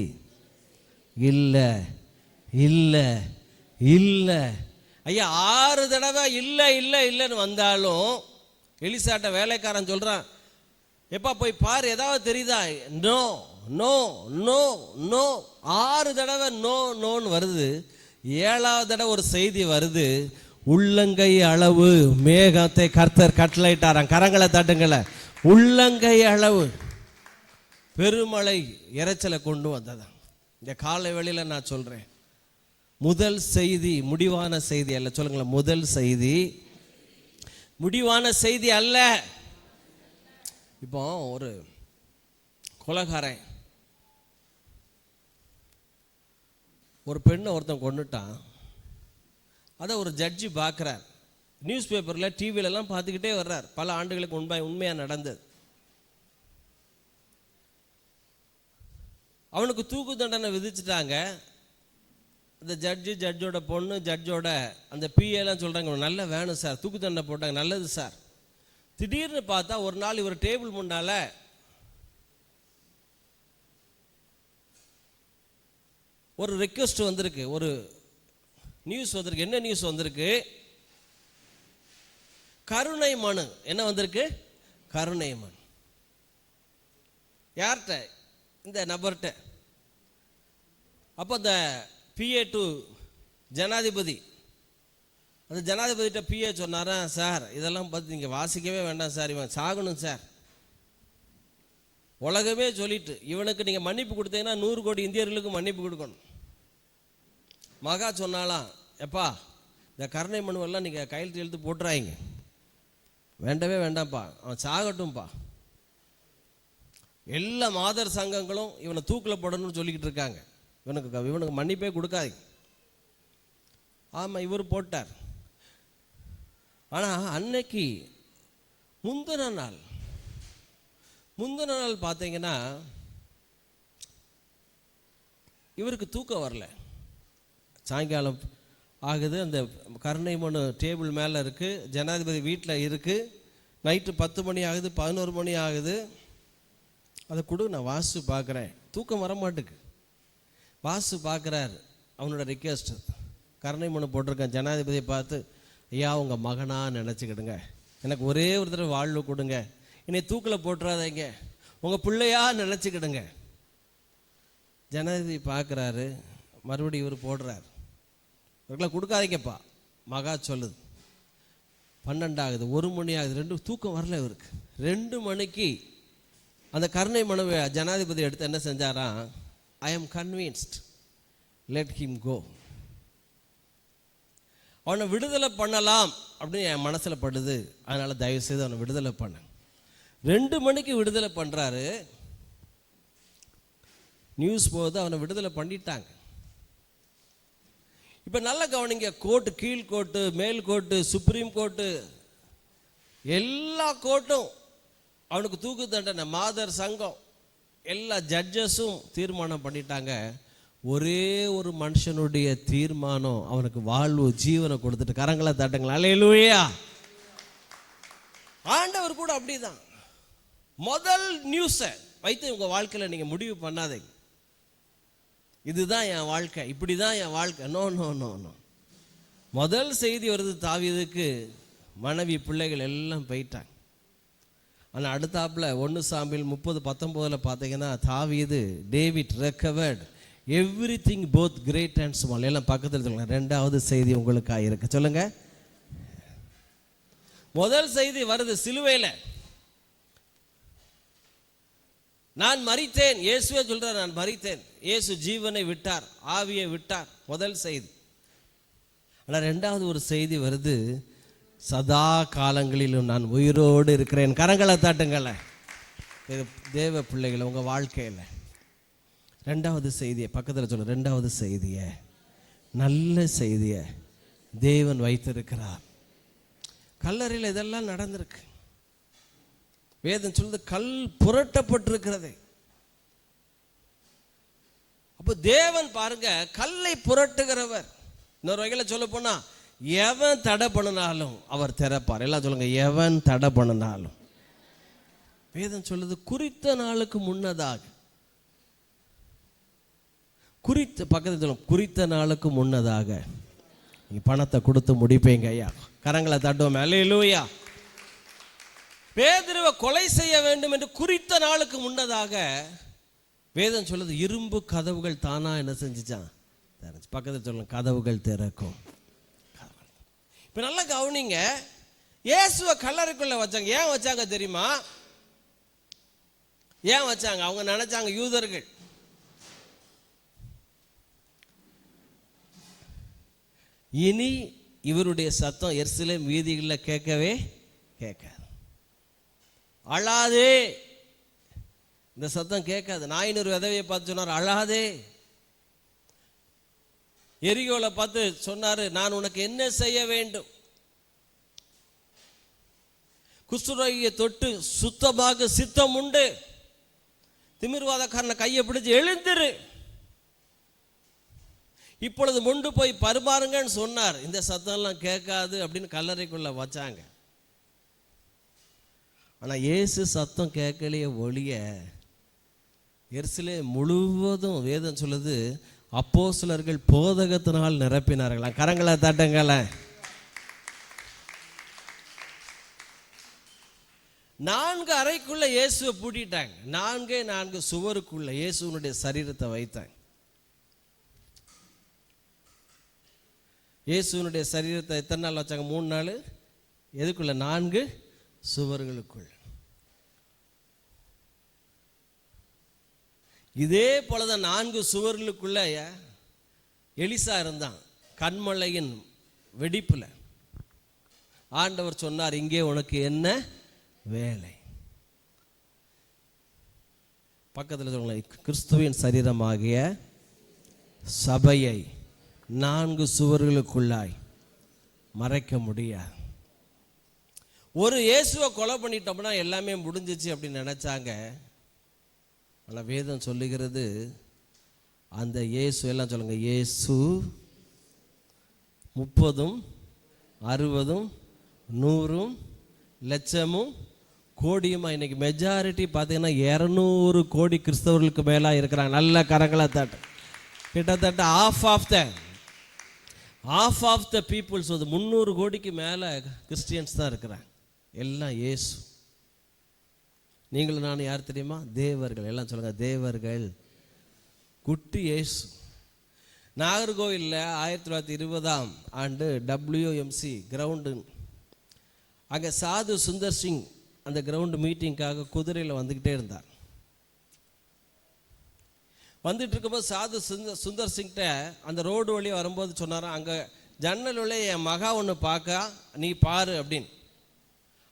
இல்லை இல்லை இல்லை. ஐயா 6 தடவை இல்லை இல்லை இல்லைன்னு வந்தாலும் எலிசாட்ட வேலைக்காரன் சொல்றான், எப்பா போய் பாரு ஏதாவது தெரியுதா? No no no no. 6 தடவை நோ நோன்னு வருது. 7ஆவது தடவை ஒரு செய்தி வருது, உள்ளங்கை அளவு மேகத்தை கர்த்தர் கட்டளையிட்டாராம். கரங்களை தட்டுங்கள, உள்ளங்கை அளவு பெருமழை இறைச்சலை கொண்டு வந்ததான். இந்த காலை வேளையில நான் சொல்றேன், முதல் செய்தி முடிவான செய்தி அல்ல. சொல்லுங்களேன், முதல் செய்தி முடிவான செய்தி அல்ல. இப்போ ஒரு கொலைகாரன் ஒரு பெண்ணை ஒருத்தன் கொண்டுட்டான். அதை ஒரு ஜட்ஜி பார்க்குறார். நியூஸ் பேப்பரில் டிவிலெல்லாம் பார்த்துக்கிட்டே வர்றார். பல ஆண்டுகளுக்கு உண்மையாக நடந்தது. அவனுக்கு தூக்கு தண்டனை விதிச்சிட்டாங்க. அந்த ஜட்ஜோட பொண்ணு, ஜட்ஜோட அந்த பிஏலாம் சொல்கிறாங்க, நல்ல வேணும் சார், தூக்கு தண்டனை போட்டாங்க, நல்லது சார். திடீர்னு பார்த்தா ஒரு நாள் இவர் டேபிள் முன்னால ஒரு ரெக்வெஸ்ட் வந்திருக்கு, ஒரு நியூஸ் வந்திருக்கு. என்ன நியூஸ் வந்திருக்கு? கருணை மனு. என்ன வந்திருக்கு? கருணை மனு. யார்கிட்ட? இந்த நபர்கிட்ட. அப்போ அந்த பிஏ டு ஜனாதிபதி, அந்த ஜனாதிபதிட்ட பிஏ சொன்னாரா, சார் இதெல்லாம் பார்த்து நீங்கள் வாசிக்கவே வேண்டாம் சார், இவன் சாகணும் சார். உலகமே சொல்லிட்டு இவனுக்கு நீங்கள் மன்னிப்பு கொடுத்தீங்கன்னா 100 கோடி இந்தியர்களுக்கு மன்னிப்பு கொடுக்கணும். மகா சொன்னாலாம், எப்பா இந்த கருணை மனுவெல்லாம் நீங்கள் கையெழுத்து எழுத்து போட்டுறாங்க, வேண்டவே வேண்டாம்ப்பா, அவன் சாகட்டும்ப்பா. எல்லா மாதர் சங்கங்களும் இவனை தூக்கில் போடணும்னு சொல்லிக்கிட்டு இருக்காங்க. இவனுக்கு மன்னிப்பே கொடுக்காதீங்க. ஆமாம், இவர் போட்டார். ஆனால் அன்னைக்கு முந்தின நாள் பார்த்தீங்கன்னா இவருக்கு தூக்கம் வரல. சாயங்காலம் ஆகுது, அந்த கருணை மனு டேபிள் மேலே இருக்குது, ஜனாதிபதி வீட்டில் இருக்குது. நைட்டு 10 மணி ஆகுது, 11 மணி ஆகுது. அதை கொடு, நான் வாசு பார்க்குறேன். தூக்கம் வர மாட்டுக்கு. வாசு பார்க்குறார், அவனோட ரிக்வெஸ்ட் கருணை மனு போட்டிருக்கேன். ஜனாதிபதியை பார்த்து, ஐயா உங்கள் மகனாக நினச்சிக்கிடுங்க, எனக்கு ஒரே ஒரு தடவை வாழ்வு கொடுங்க, என்னை தூக்கில் போட்டுறாதீங்க, உங்கள் பிள்ளையா நினச்சிக்கிடுங்க. ஜனாதிபதி பார்க்குறாரு, மறுபடியும் இவர் போடுறார். இவருக்கெல்லாம் கொடுக்காதீங்கப்பா. மகா சொல்லுது. 12 ஆகுது, 1 மணி ஆகுது, 2 தூக்கம் வரல இவருக்கு. 2 மணிக்கு அந்த கருணை மனுவை ஜனாதிபதி எடுத்து என்ன செஞ்சாராம், I am convinced, let him go. அவனை விடுதலை பண்ணலாம் அப்படின்னு என் மனசில் படுது, அதனால் தயவுசெய்து அவனை விடுதலை பண்ண. 2 மணிக்கு விடுதலை பண்ணுறாரு. நியூஸ் போகுது, அவனை விடுதலை பண்ணிட்டாங்க. இப்போ நல்ல கவனிங்க, கோர்ட்டு, கீழ் கோர்ட்டு, மேல் கோர்ட்டு, சுப்ரீம் கோர்ட்டு, எல்லா கோர்ட்டும் அவனுக்கு தூக்கு தண்டனை, மாதர் சங்கம், எல்லா ஜட்ஜஸும் தீர்மானம் பண்ணிட்டாங்க. ஒரே ஒரு மனுஷனுடைய தீர்மானம் அவனுக்கு வாழ்வு ஜீவனை கொடுத்துட்டு. கரங்களை தட்டுங்களா, அல்லேலூயா. ஆண்டவர் கூட அப்படிதான். முதல் நியூஸை வைத்து உங்கள் வாழ்க்கையில் நீங்கள் முடிவு பண்ணாதீங்க, இதுதான் என் வாழ்க்கை, இப்படி தான் என் வாழ்க்கை. No no no no. முதல் செய்தி வருது, தாவீதுக்கு மனைவி பிள்ளைகள் எல்லாம் போயிட்டாங்க. ஆனால் அடுத்தாப்புல 1 சாமுவேல் 30:19 பார்த்தீங்கன்னா, தாவீது, David recovered everything both great and small. எல்லாம் பக்கத்தில் சொல்லுங்க. 2வது செய்தி உங்களுக்காக இருக்கு. சொல்லுங்க. முதல் செய்தி வருது சிலுவையில், நான் மரித்தேன். இயேசுவே சொல்றார், நான் மரித்தேன். இயேசு ஜீவனை விட்டார், ஆவியை விட்டார். முதல் செய்தி. ஆனால் 2வது ஒரு செய்தி வருது, சதா காலங்களிலும் நான் உயிரோடு இருக்கிறேன். கரங்களை தாட்டுங்கள தேவ பிள்ளைகளை உங்கள் வாழ்க்கையில். 2வது செய்தியை பக்கத்தில் சொல்ல. 2வது செய்தியை, நல்ல செய்தியை தேவன் வைத்திருக்கிறார். கல்லறையில் இதெல்லாம் நடந்திருக்கு. வேதம் சொல்லுது, கல் புரட்டப்பட்டிருக்கிறது. அப்போ தேவன் பாருங்க, கல்லை புரட்டுகிறவர். இன்னொரு வகையில் சொல்ல போனா, எவன் தடை பண்ணினாலும் அவர் திறப்பார். எல்லாம் சொல்லுங்க, எவன் தடை பண்ணினாலும். வேதம் சொல்லுது, குறித்த நாளுக்கு முன்னதாக, குறித்த பக்கத்தில் சொல்லுங்க, குறித்த நாளுக்கு முன்னதாக நீங்க பணத்தை கொடுத்து முடிப்பீங்க ஐயா. கரங்களை தட்டுவோம், அல்லேலூயா. பேதுருவை கொலை செய்ய வேண்டும் என்று குறித்த நாளுக்கு முன்னதாக வேதம் சொல்லுது, இரும்பு கதவுகள் தானா என்ன செஞ்சுச்சான், பக்கத்தில் சொல்லுங்க, கதவுகள் திறக்கும். இப்போ நல்லா கவனிங்க, இயேசுவை கல்லறைக்குள்ள வச்சாங்க. ஏன் வச்சாங்க தெரியுமா? ஏன் வச்சாங்க? அவங்க நினைச்சாங்க, யூதர்கள் இனி இவருடைய சத்தம் எருசலேம் வீதிகளில் கேட்கவே கேட்காது. அழாதே, இந்த சத்தம் கேட்காது. நாயினூர் விதவையை பார்த்து சொன்னார், அழாதே. எரிகோலை பார்த்து சொன்னாரு, நான் உனக்கு என்ன செய்ய வேண்டும்? குஷ்டரோகியை தொட்டு சுத்தமாக சித்தம் உண்டு. திமிர்வாதக்காரனை கையை பிடிச்சு எழுந்திரு, இப்பொழுது முண்டு போய் பரிமாறுங்கன்னு சொன்னார். இந்த சத்தம்லாம் கேட்காது அப்படின்னு கல்லறைக்குள்ள வச்சாங்க. ஆனால் இயேசு சத்தம் கேட்கலையே ஒழிய, எருசலேம் முழுவதும் வேதம் சொல்லுது, அப்போஸ்தலர்கள் போதகத்தினால் நிரப்பினார்களாம். கரங்களை தட்டுங்களேன். 4 அறைக்குள்ள இயேசுவை பூட்டிட்டாங்க. 4 சுவருக்குள்ள இயேசுனுடைய சரீரத்தை வைத்தாங்க. இயேசுனுடைய சரீரத்தை எத்தனை நாள் வச்சாங்க? 3 நாள். எதுக்குள்ள? 4 சுவர்களுக்குள். இதே போலதான் 4 சுவர்களுக்குள்ள எலிசா இருந்தான். கண்மலையின் வெடிப்புல ஆண்டவர் சொன்னார், இங்கே உனக்கு என்ன வேலை? பக்கத்தில் சொல்லுங்க, கிறிஸ்துவின் சரீரமாகிய சபையை 4 சுவர்களுக்குள்ளாய் மறைக்க முடியாது. ஒரு இயேசுவை கொலை பண்ணிட்டோம்னா எல்லாமே முடிஞ்சிச்சு அப்படின்னு நினைச்சாங்க. ஆனால் வேதம் சொல்லுகிறது, அந்த இயேசு, எல்லாம் சொல்லுங்க, இயேசு 30, 60, 100, லட்சமும் கோடியுமா. இன்னைக்கு மெஜாரிட்டி பார்த்தீங்கன்னா 200 கோடி கிறிஸ்தவர்களுக்கு மேலாக இருக்கிறாங்க. நல்ல கரங்களை தட்டு. கிட்டத்தட்ட half of the people, 300 கோடிக்கு மேலே கிறிஸ்டியன்ஸ் தான் இருக்கிறாங்க. எல்லாம் இயேசு. நீங்களும் நான் யார் தெரியுமா? தேவர்கள். எல்லாம் சொல்லுங்க, தேவர்கள். குட்டி இயேசு. நாகர்கோவிலில் 1920ஆம் ஆண்டு WMC கிரவுண்டு, அங்கே சாது சுந்தர் சிங் அந்த கிரவுண்டு மீட்டிங்காக குதிரையில் வந்துக்கிட்டே இருந்தார். வந்துட்டு இருக்கும்போது சாது சுந்தர் சிங்கிட்ட அந்த ரோடு வழியாக வரும்போது சொன்னாராம், அங்கே ஜன்னல் உள்ள என் மகா ஒன்று பார்க்க, நீ பாரு அப்படின்னு.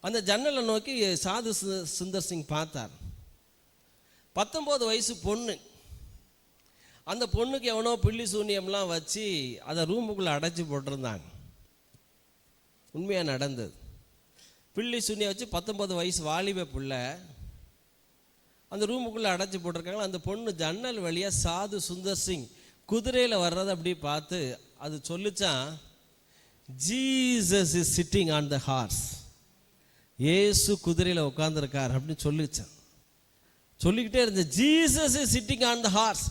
அந்த ஜன்னலை நோக்கி சாது சுந்தர் சிங் பார்த்தார். 19 வயசு பொண்ணு. அந்த பொண்ணுக்கு எவனோ பில்லி சூன்யம்லாம் வச்சு அதை ரூமுக்குள்ளே அடைச்சி போட்டிருந்தாங்க. உண்மையாக நடந்தது. பில்லி சூன்யம் வச்சு 19 வயசு வாலிப பிள்ளை அந்த ரூமுக்குள்ளே அடைச்சி போட்டிருக்காங்க. அந்த பொண்ணு ஜன்னல் வழியாக சாது சுந்தர் சிங் குதிரையில் வர்றதை அப்படி பார்த்து அது சொல்லிச்சான், Jesus is sitting on the horse. ஏசு குதிரையில் உட்காந்துருக்கார் அப்படின்னு சொல்லிச்சான். சொல்லிக்கிட்டே இருந்த, Jesus is sitting on the horse,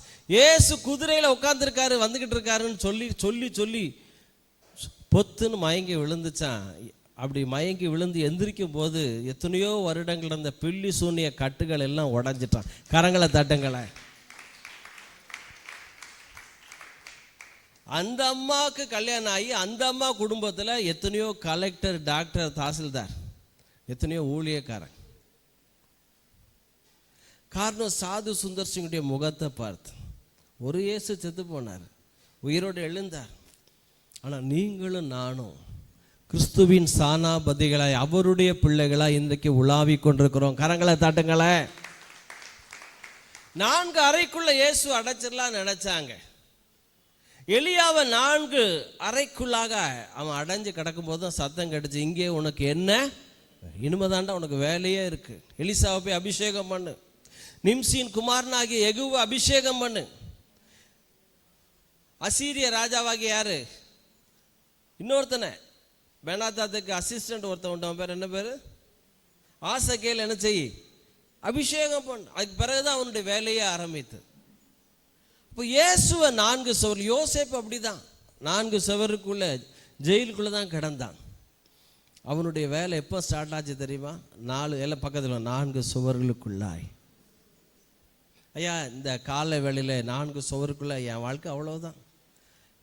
ஏசு குதிரையில் உட்காந்துருக்காரு வந்துக்கிட்டு இருக்காருன்னு சொல்லி சொல்லி சொல்லி பொத்துன்னு மயங்கி விழுந்துச்சான். அப்படி மயங்கி விழுந்து எந்திரிக்கும் போது எத்தனையோ வருடங்கள் இருந்த பில்லி சூனிய கட்டுகள் எல்லாம் உடஞ்சிட்டான். கரங்களை தட்டுங்களை. அந்த அம்மாவுக்கு கல்யாணம் ஆகி அந்த அம்மா குடும்பத்தில் எத்தனையோ கலெக்டர், டாக்டர், தாசில்தார், எத்தனையோ ஊழியக்காரன். காரணம் சாது சுந்தர் சிங்குடைய முகத்தை பார்த்து. ஒரு இயேசு செத்து போனார், உயிரோடு எழுந்தார். ஆனால் நீங்களும் நானும் கிறிஸ்துவின் சானாபதிகளாய் அவருடைய பிள்ளைகளாய் இன்றைக்கு உலாவி கொண்டிருக்கிறோம். கரங்களை தாட்டுங்களே. 4 அறைக்குள்ள இயேசு அடைச்சிடலாம் நினைச்சாங்க. எலியாவை 4 அறைக்குள்ளாக அவன் அடைஞ்சு கிடக்கும் போது தான் சத்தம் கிடைச்சு, இங்கே உனக்கு என்ன, இனிமேதாண்டா உனக்கு வேலையே இருக்கு. எலிசாவை போய் அபிஷேகம் பண்ணு, நிம்சியின் குமாரனாகிய யெகூவை அபிஷேகம் பண்ணு. அசீரிய ராஜாவாகிய யாரு, இன்னொருத்தனை பெனாதாத்துக்கு அசிஸ்டன்ட் ஒருத்தன் உண்டு, அவன் பேர் என்ன பேர், ஆசகேல், என்ன செய், அபிஷேகம் பண்ணு. அதுக்கு பிறகுதான் அவனுடைய வேலையே ஆரம்பித்து. இப்போ இயேசுவை 4 சுவர், யோசேப்பு அப்படிதான் 4 சுவருக்குள்ள ஜெயிலுக்குள்ள தான் கிடந்தான். அவனுடைய வேலை எப்போ ஸ்டார்ட் ஆச்சு தெரியுமா? 4 எல்லாம் பக்கத்தில் 4 சுவர்களுக்குள்ளாய். ஐயா, இந்த காலை வேளையில் 4 சுவருக்குள்ள என் வாழ்க்கை அவ்வளோதான்.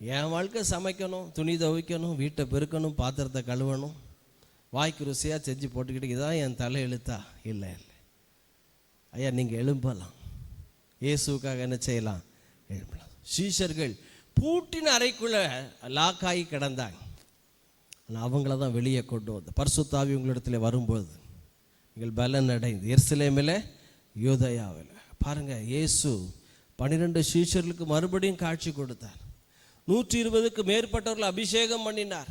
என் வாழ்க்கை சமைக்கணும், துணி துவைக்கணும், வீட்டை பெருக்கணும், பாத்திரத்தை கழுவணும், வாய்க்கு ருசியாக செஞ்சு போட்டுக்கிட்டு இதான் என் தலை எழுத்தா? இல்லை இல்லை ஐயா, நீங்கள் எழும்பலாம். இயேசுக்காக என்ன செய்யலாம்? எழும்பலாம். சீஷர்கள் பூட்டின அறைக்குள்ள லாக்காகி கிடந்தாங்க. ஆனால் அவங்கள தான் வெளியே கொண்டு வந்து பரிசுத்த ஆவி உங்களிடத்தில் வரும்போது நீங்கள் பலன் அடைந்து எருசலேமில், யூதேயாவில் பாருங்க, இயேசு 12 சீஷர்களுக்கு மறுபடியும் காட்சி கொடுத்தார். 120க்கு மேற்பட்டவர்கள் அபிஷேகம் பண்ணினார்.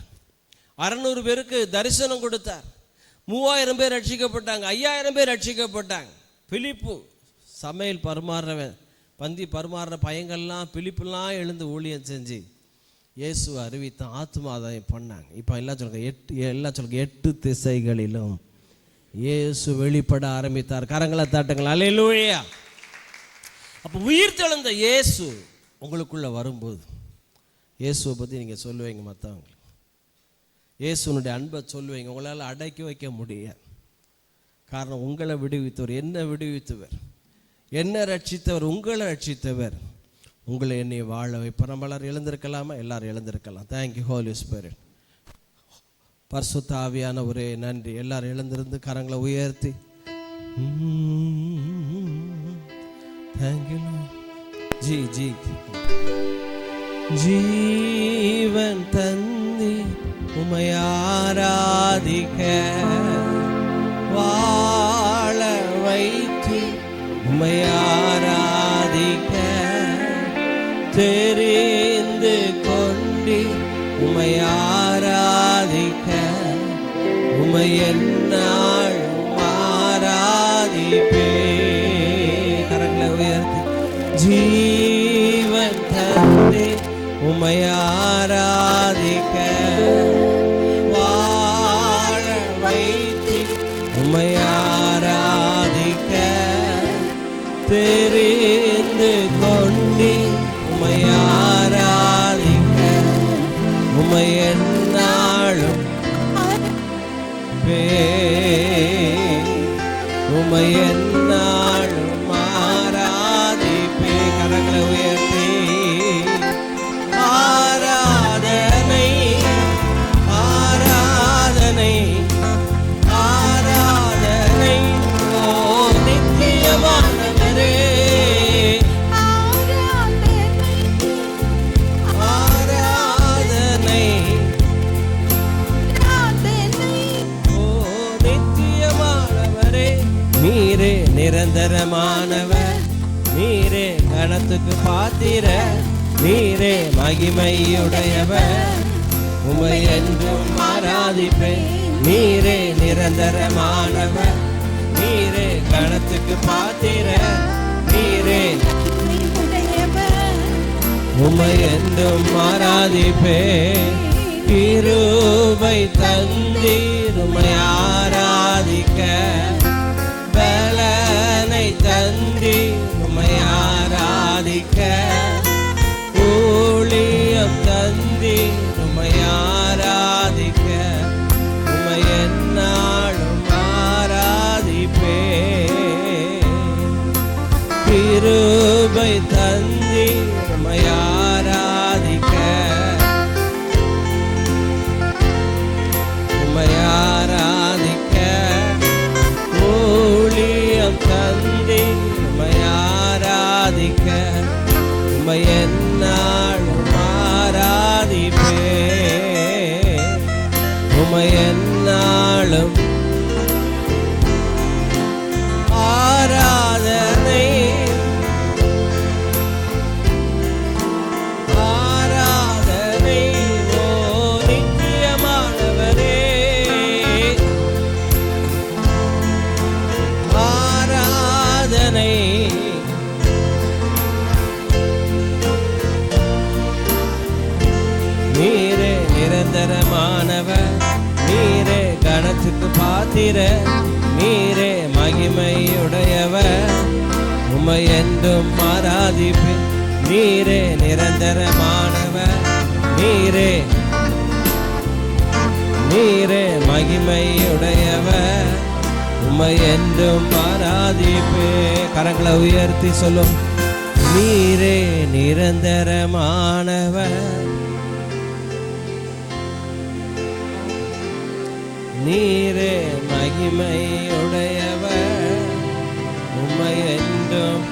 600 பேருக்கு தரிசனம் கொடுத்தார். 3000 பேர் ரட்சிக்கப்பட்டாங்க. 5000 பேர் ரட்சிக்கப்பட்டாங்க. பிலிப்பு சமையல் பரிமாறுறவன், பந்தி பரிமாறுற பையங்கள்லாம் பிலிப்புலாம் எழுந்து ஊழியம் செஞ்சு இயேசுவை அறிவித்தான், ஆத்துமாதாயம் பண்ணாங்க. இப்போ எல்லாம் சொல்லுங்க 8 திசைகளிலும் இயேசு வெளிப்பட ஆரம்பித்தார். கரங்களை தாட்டுங்கள். அல்லேலூயா. அப்போ உயிர் தெழுந்த இயேசு உங்களுக்குள்ள வரும்போது இயேசுவை பற்றி நீங்கள் சொல்லுவீங்க, மற்றவங்க இயேசுனுடைய அன்பை சொல்லுவீங்க. உங்களால் அடக்கி வைக்க முடியாது. காரணம், உங்களை விடுவித்தவர், என்ன விடுவித்தவர், என்ன ரட்சித்தவர், உங்களை ரட்சித்தவர், உங்களை என்னை வாழ வைப்பார். நம்ம எல்லாரும் எழுந்திருக்கலாமா? எல்லாரும் எழுந்திருக்கலாம். Thank you Holi spirit. பரிசுத்த ஆவியான ஒரே நன்றி. எல்லாரும் எழுந்திருந்து கரங்களை உயர்த்தி தேங்க்யூ. ஜி ஜி ஜீவன் தந்தி உம்மை ஆராதிக்க, வாழ வைத்து உம்மை ஆராதிக்க, தெரிந்து கொண்டி உம்மை ஆராதிக்க, உம்மை எந்நாள் ஆராதிப்பே. கரங்களை உயர்த்தி ஜீவன் தந்தி உம்மை ஆராதிக்க, வாழ வைத்து உம்மை ஆராதிக்க, தெரிந்து கொண்டி உம்மை ஆராதிக்க, உம்மை எந்நாளும் உம்மை எந்நாளும் ஆராதிப்பே. கரங்களை உயர்த்தி ஆராதனை ஆராதனை ஆராதனை ஓ நித்தியமானவரே, ஆராதனை நீரே நிரந்தரமானவர், நீரே கணத்துக்கு பாத்திர, நீரே மகிமையுடையவர், உம்மை என்றும் ஆராதிப்பேன். நீரே நிரந்தரமானவர், நீரே கணத்துக்கு பாத்திர, நீரே உம்மை என்றும் ஆராதிப்பேன். கிருபை தந்தீர் உம்மை ஆராதிக்க, பலனை தந்தீர் உம்மை ஆராதிக்க, ஊழியம் தந்தீர் உம்மை ஆராதிக்க, உம்மை எந்நாளும் ஆராதிப்பேன். கிருபை தந்தீர் உம்மை ஆராதிக்க, உம்மை ஆராதிக்க, ஊழியம் தந்தீர் உம்மை ஆராதிக்க, உம்மை எந்நாளும் ஆராதிப்பேன். உம்மை எந்நாளும் ஆராதனை ஆராதனை ஓ நித்தியமானவரே, ஆராதனை நீரே நிரந்தரமானவர், நீரே கணத்துக்கு பாத்திர, நீரே மகிமையுடையவர், உம்மை என்றும் ஆராதிப்பேன். நீரே நிரந்தரமானவர், நீரே நீரே மகிமையுடையவர், உம்மை என்றும் ஆராதிப்பேன். கரங்களை உயர்த்தி சொல்லும், நீரே நிரந்தரமானவர், நீரே மகிமையுடையவர், உம்மை என்றும்.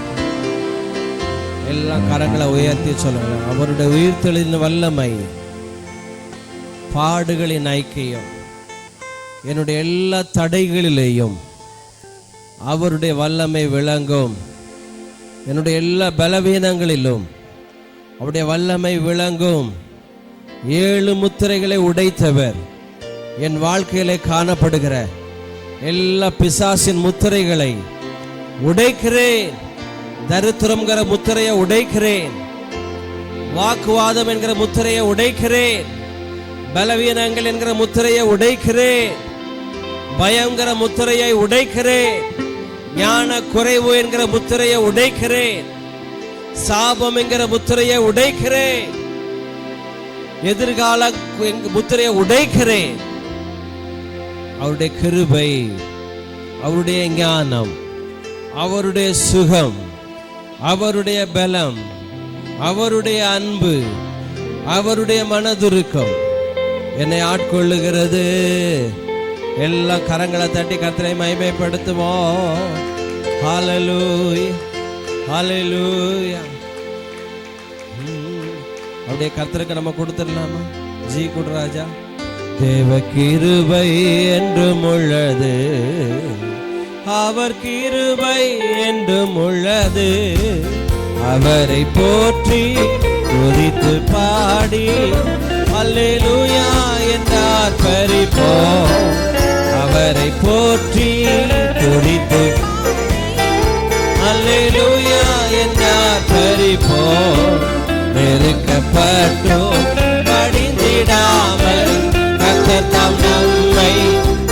எல்லாம் கரங்களை உயர்த்தி சொல்லுங்க. அவருடைய உயிர்த்தெழுதின் வல்லமை, பாடுகளின் ஐக்கியம், என்னுடைய எல்லா தடைகளிலேயும் அவருடைய வல்லமை விளங்கும். என்னுடைய எல்லா பலவீனங்களிலும் அவருடைய வல்லமை விளங்கும். 7 முத்திரைகளை உடைத்தவர், என் வாழ்க்கையிலே காணப்படுகிற எல்லா பிசாசின் முத்திரைகளை உடைக்கிறேன். தரித்திரம்ங்கிற முத்திரையை உடைக்கிறேன், வாக்குவாதம் என்கிற முத்திரையை உடைக்கிறேன், பலவீனங்கள் என்கிற முத்திரையை உடைக்கிறேன், பயங்கிற முத்திரையை உடைக்கிறேன், ஞான குறைவு என்கிற முத்திரையை உடைக்கிறேன், சாபம் என்கிற முத்திரையை உடைக்கிறேன், எதிர்கால முத்திரையை உடைக்கிறேன். அவருடைய கிருபை, அவருடைய ஞானம், அவருடைய சுகம், அவருடைய பலம், அவருடைய அன்பு, அவருடைய மனதுருக்கம் என்னை ஆட்கொள்ளுகிறது. எல்லாம் கரங்களை தட்டி கர்த்தரை மகிமைப்படுத்துவோம். ஹல்லேலூயா, ஹல்லேலூயா. அப்படியே கர்த்தருக்கு நம்ம கொடுத்துடலாமா? ஜி கொடு ராஜா. தேவ கிருபை என்றும் உள்ளது, அவர் கிருபை என்றும் உள்ளது, அவரை போற்றி துதித்து பாடி அல்லேலூயா என்றார் பரிபோம். அவரை போற்றி துதித்து அல்லேலூயா என்றார் பரிபோம். நெருக்கப்பட்டோம் படிந்திடாமல் கர்த்தர் தாம் நம்மை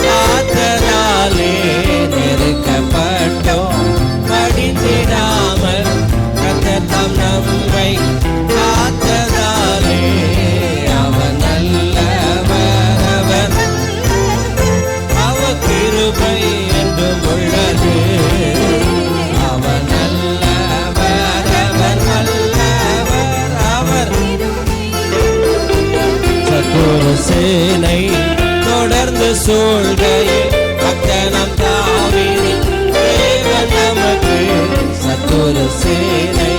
காத்ததாலே, நெருக்கப்பட்டோம் படிந்திடாமல் கர்த்தர் தாம் நம்மை காத்ததாலே, அவர் நல்லவர், அவர் கிருபை என்றும் உள்ளது, அவர் நல்லவர், அவர் வல்லவர், அவர் சத்துரு சேனை தொடர்ந்து சூழ்கையில் பக்தனம் தாவீதின் தேவன் நமக்கு. சத்துரு சேனை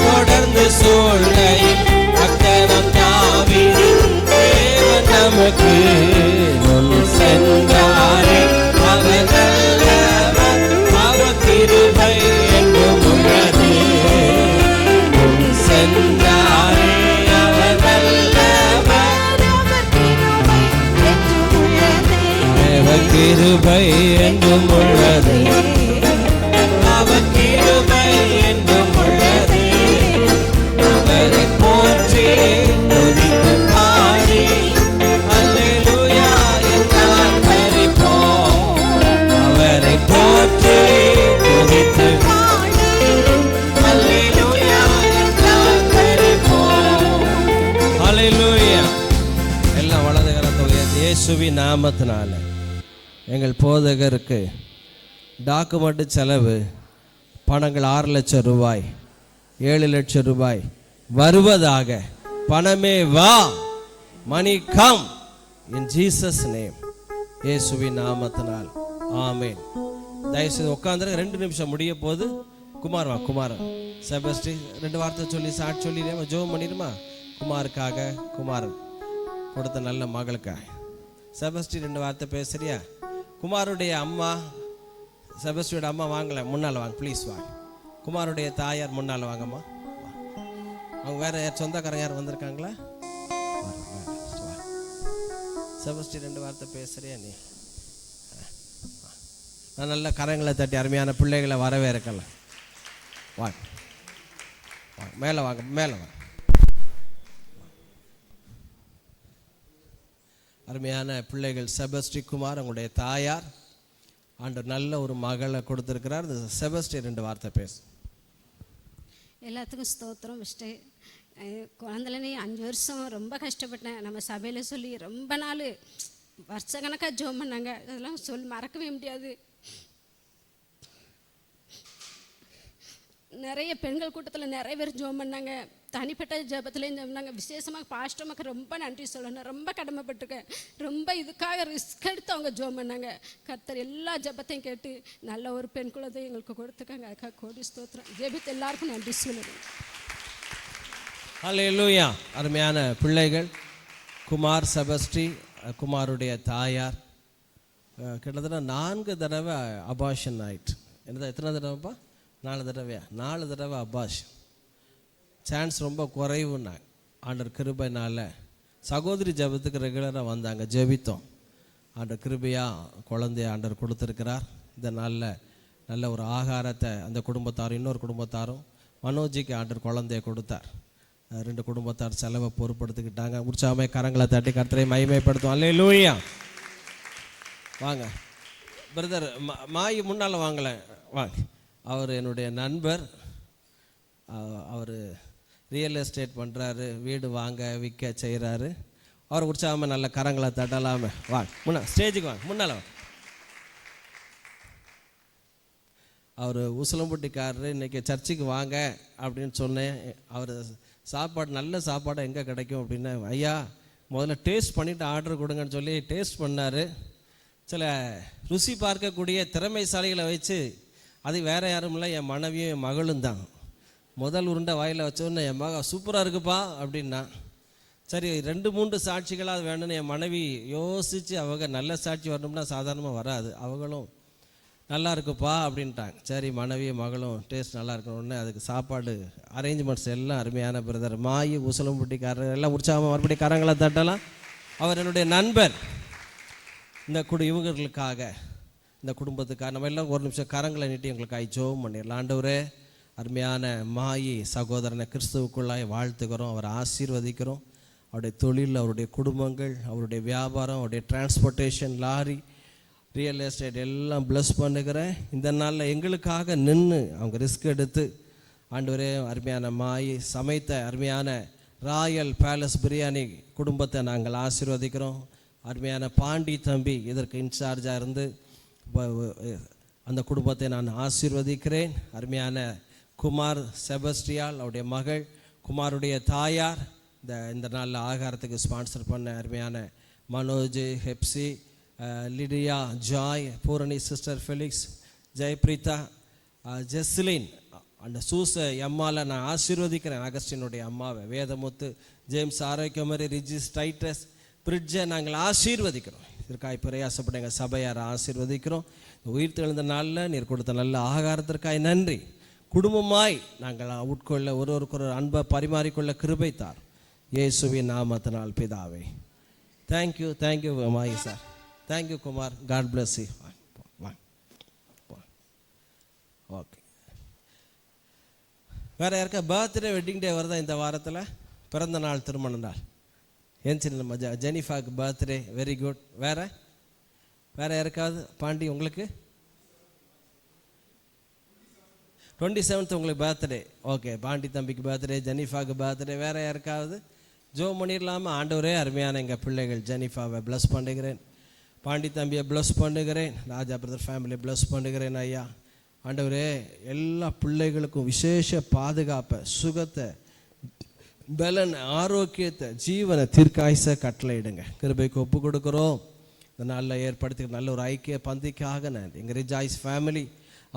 தொடர்ந்து சூழ்கையில் பக்தனம் தாவீதின் தேவன் நமக்கு. முன் சென்றாரே அவர் நல்லவர், கிருபை என்றும் உள்ளது, அவர் கிருபை என்றும் உள்ளது. அவரை போற்றி துதித்து பாடி அல்லேலூயா என்றால் பரிப்போம். அவரை போற்றி துதித்து அல்லேலூயா என்றால் பரிப்போம். அல்லேலூயா. எல்லாம் வலது கரத்தை உயர்த்தி இயேசுவின் நாமத்தினால எங்கள் போதகருக்கு டாக்குமெண்ட் செலவு பணங்கள் 6 லட்சம் ரூபாய் 7 லட்சம் ரூபாய் வருவதாக. பணமே வா, money come in Jesus name. இயேசுவின் நாமத்தினால் ஆமென். தயவுசெய்து உட்காந்துருங்க, 2 நிமிஷம் முடிய போது. குமார் வா, குமார் செபஸ்டி 2 வார்த்தை சொல்லி சாட் சொல்லி ஜோம் பண்ணிடுமா? குமாருக்காக, குமார் கொடுத்த நல்ல மகளுக்காக. செபஸ்டி 2 வார்த்தை பேசுறியா? குமாருடைய அம்மா, செபஸ்டியோட அம்மா வாங்கல, முன்னால் வாங்க ப்ளீஸ் வாங்க. குமாருடைய தாயார் முன்னால் வாங்கம்மா. அவங்க வேற யார் சொந்தக்காரங்க யார் வந்திருக்காங்களா? செபஸ்டி 2 வார்த்தை பேசுறியா நீ? நான் நல்ல கரங்களை தட்டி அருமையான பிள்ளைகளை வரவேற்கலாம். வாங்க மேலே வாங்க, மேலே வாங்க. அருமையான பிள்ளைகள் செபஸ்டி குமார், உங்களுடைய தாயார் ஆண்டவர் நல்ல ஒரு மகளை கொடுத்துருக்கிறார். செபஸ்டி 2 வார்த்தை பேசு. எல்லாத்துக்கும் ஸ்தோத்திரம். ஃபஸ்ட்டு குழந்தைலனே 5 வருஷம் ரொம்ப கஷ்டப்பட்டேன். நம்ம சபையில் சொல்லி ரொம்ப நாள் வருஷக்கணக்காக ஜோம் பண்ணாங்க. அதெல்லாம் மறக்கவே முடியாது. நிறைய பெண்கள் கூட்டத்தில் நிறைய பேர் ஜோம் பண்ணாங்க. தனிப்பட்ட ஜபத்துலேயும் ஜோம் பண்ணாங்க. விசேஷமாக பாஸ்டர்மாக்கு ரொம்ப நன்றி சொல்லணும். ரொம்ப கடமைப்பட்டிருக்கேன். ரொம்ப இதுக்காக ரிஸ்க் எடுத்து அவங்க ஜோம் பண்ணாங்க. கர்த்தர் எல்லா ஜபத்தையும் கேட்டு நல்ல ஒரு பெண் குழந்தை எங்களுக்கு கொடுத்துருக்காங்க. அதுக்காக கோடி ஸ்தோத்திரம். ஜெபித்து எல்லாருக்கும் நன்றி சொல்லணும். அல்லேலூயா. அருமையான பிள்ளைகள் குமார், செபஸ்டி, குமாருடைய தாயார் கிட்டத்தட்ட 4 தடவை அபார்ஷன் ஆயிட்டு. என்னதான் எத்தனை தடவைப்பா? 4 தடவையா? 4 தடவை அபார்ஷன். சான்ஸ் ரொம்ப குறைவுன்னாங்க. ஆண்டவர் கிருபைனால சகோதரி ஜபத்துக்கு ரெகுலராக வந்தாங்க, ஜெபித்தோம். ஆண்டவர் கிருபையாக குழந்தைய ஆண்டவர் கொடுத்துருக்கிறார். இந்த நாளில் நல்ல ஒரு ஆகாரத்தை அந்த குடும்பத்தாரும் இன்னொரு குடும்பத்தாரும் மனோஜிக்கு ஆண்டவர் குழந்தைய கொடுத்தார். 2 குடும்பத்தார் செலவை பொறுப்படுத்திக்கிட்டாங்க. உற்சாகமே கரங்களை தட்டி கர்த்தரை மகிமைப்படுத்தும். அல்லேலூயா. வாங்க பிரதர் மாயி முன்னால் வாங்கல, வாங்க. அவர் என்னுடைய நண்பர். அவர் ரியல் எஸ்டேட் பண்ணுறாரு, வீடு வாங்க விற்க செய்கிறாரு. அவர் உற்சாகமாக நல்ல கரங்களை தட்டலாமே. வாங்க ஸ்டேஜுக்கு வாங்க, முன்னால் வாங்க. அவர் உசிலம்பட்டிக்காரரு. இன்றைக்கி சர்ச்சுக்கு வாங்க அப்படின்னு சொன்னேன். அவர் சாப்பாடு நல்ல சாப்பாடு எங்கே கிடைக்கும் அப்படின்னு, ஐயா முதல்ல டேஸ்ட் பண்ணிவிட்டு ஆர்டர் கொடுங்கன்னு சொல்லி டேஸ்ட் பண்ணார். சில ருசி பார்க்கக்கூடிய திறமைசாலிகளை வச்சு, அது வேறு யாரும் இல்லை, என் மனைவியும் என் மகளும் தான். முதல் உருண்டை வாயில் வச்சோன்னே என் மக சூப்பராக இருக்குப்பா அப்படின்னா, சரி 2-3 சாட்சிகளாக அது வேணும்னு என் மனைவி யோசித்து, அவங்க நல்ல சாட்சி வரணும்னா சாதாரணமாக வராது, அவங்களும் நல்லா இருக்குப்பா அப்படின்ட்டாங்க. சரி மனைவியும் மகளும் டேஸ்ட் நல்லா இருக்கணும்னு அதுக்கு சாப்பாடு அரேஞ்ச்மெண்ட்ஸ் எல்லாம் அருமையான பிரதர் மாயி உசலம்பட்டிக்காரர் எல்லாம் உற்சாகமாக மறுபடியும் கரங்களை தட்டலாம். அவர் என்னுடைய நண்பர். இந்த இவங்களுக்காக, இந்த குடும்பத்துக்காக நம்ம எல்லாம் ஒரு நிமிஷம் கரங்களை நீட்டி எங்களுக்காக ஜெபம் பண்ணிடலாம். ஆண்டவரே, அருமையான மாயி சகோதரனை கிறிஸ்துவுக்குள்ளாய் வாழ்த்துக்கிறோம். அவரை ஆசீர்வதிக்கிறோம். அவருடைய தொழில், அவருடைய குடும்பங்கள், அவருடைய வியாபாரம், அவருடைய டிரான்ஸ்போர்ட்டேஷன், லாரி, ரியல் எஸ்டேட் எல்லாம் ப்ளஸ் பண்ணுகிறேன். இந்த நாளில் எங்களுக்காக நின்று அவங்க ரிஸ்க் எடுத்து ஆண்டவரே, அருமையான மாயி சமைத்த அருமையான ராயல் பேலஸ் பிரியாணி குடும்பத்தை நாங்கள் ஆசீர்வதிக்கிறோம். அருமையான பாண்டி தம்பி இதற்கு இன்சார்ஜாக இருந்து அந்த குடும்பத்தை நான் ஆசீர்வதிக்கிறேன். அருமையான குமார், செபஸ்டியால் அவருடைய மகள், குமாருடைய தாயார், இந்த நாளில் ஆகாரத்துக்கு ஸ்பான்சர் பண்ண அருமையான Manoj, Hepsi, Lydia, Joy, Poorani sister, Felix, Jayapreetha, Jesline, அந்த சூச எம்மாவை நான் ஆசீர்வதிக்கிறேன். அகஸ்டினுடைய அம்மாவை, Vedamuthu, James, Arokiyamary, Regis, Titus, பிரிட்ஜை நாங்கள் ஆசீர்வதிக்கிறோம். இதற்காக பிரயாசப்பட்ட எங்கள் சபையாரை ஆசீர்வதிக்கிறோம். உயிர் தெழுந்த நாளில் நீர் கொடுத்த நல்ல ஆகாரத்திற்காக நன்றி. குடும்பமாய் நாங்கள் உட்கொள்ள, ஒருவருக்கு ஒரு அன்பை பரிமாறிக்கொள்ள கிருபை தார். இயேசுவின் நாமத்தினால் பிதாவே. Thank you Mayi sir. Thank you Kumar, God bless you. Okay, வேறு யாருக்கா பர்த்டே வெட்டிங் டே வருதா இந்த வாரத்தில்? பிறந்த நாள், திருமண நாள். ஏன் சின்ன நம்ம ஜெனிஃபாக்கு பர்த்டே, வெரி குட். வேறு யாருக்காவது? பாண்டி, உங்களுக்கு 27th உங்களுக்கு பர்த்டே. ஓகே, பாண்டி தம்பிக்கு பர்த்டே, ஜெனிஃபாக்கு பர்த்டே. வேறு யாருக்காவது? ஜோ பண்ணிடலாமல்? ஆண்டவரே, அருமையான எங்கள் பிள்ளைகள் ஜெனிஃபாவை ப்ளஸ் பண்ணுகிறேன், பாண்டி தம்பியை ப்ளஸ் பண்ணுகிறேன், ராஜா பிரதர் ஃபேமிலியை ப்ளஸ் பண்ணுகிறேன். ஐயா ஆண்டவரே, எல்லா பிள்ளைகளுக்கும் விசேஷ பாதுகாப்பை, சுகத்தை, பலன், ஆரோக்கியத்தை, ஜீவனை, தீர்க்காயுசை கட்டளையிடுங்க. கிருபைக்கு ஒப்பு கொடுக்குறோம். இந்த நாளில் ஏற்படுத்திக்கிற நல்ல ஒரு ஐக்கிய பந்திக்காக நான் எங்கள் ரிஜாய்ஸ் ஃபேமிலி,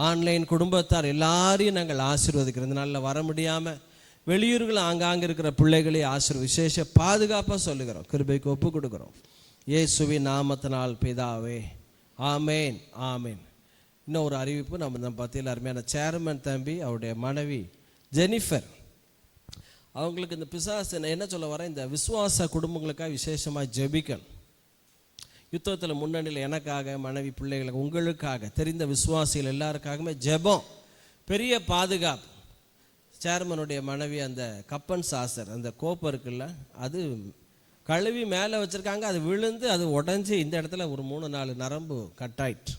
ஆன்லைன் குடும்பத்தார் எல்லாரையும் நாங்கள் ஆசீர்வதிக்கிறோம். இந்த நாளில் வர முடியாமல் வெளியூர்கள் ஆங்காங்கே இருக்கிற பிள்ளைகளே விசேஷ பாதுகாப்பாக சொல்லுகிறோம். கிருபைக்கு ஒப்பு கொடுக்குறோம் இயேசுவின் நாமத்தினால் பிதாவே, ஆமேன், ஆமேன். இன்னும் ஒரு அறிவிப்பு, நம்ம பற்றியில் அருமையான சேர்மன் தம்பி, அவருடைய மனைவி ஜெனிஃபர், அவங்களுக்கு இந்த பிசாசு என்ன சொல்ல வர, இந்த விசுவாச குடும்பங்களுக்காக விசேஷமாக ஜெபிக்கணும். யுத்தத்தில் முன்னணியில் எனக்காக, மனைவி, பிள்ளைகளுக்கு, உங்களுக்காக, தெரிந்த விசுவாசிகள் எல்லாருக்காகவுமே ஜெபம், பெரிய பாதுகாப்பு. சேர்மனுடைய மனைவி அந்த கப்பன் சாசர், அந்த கோப்பம் இருக்குல்ல, அது கழுவி மேலே வச்சுருக்காங்க, அது விழுந்து அது உடஞ்சி இந்த இடத்துல ஒரு 3-4 நரம்பு கட் ஆயிட்டு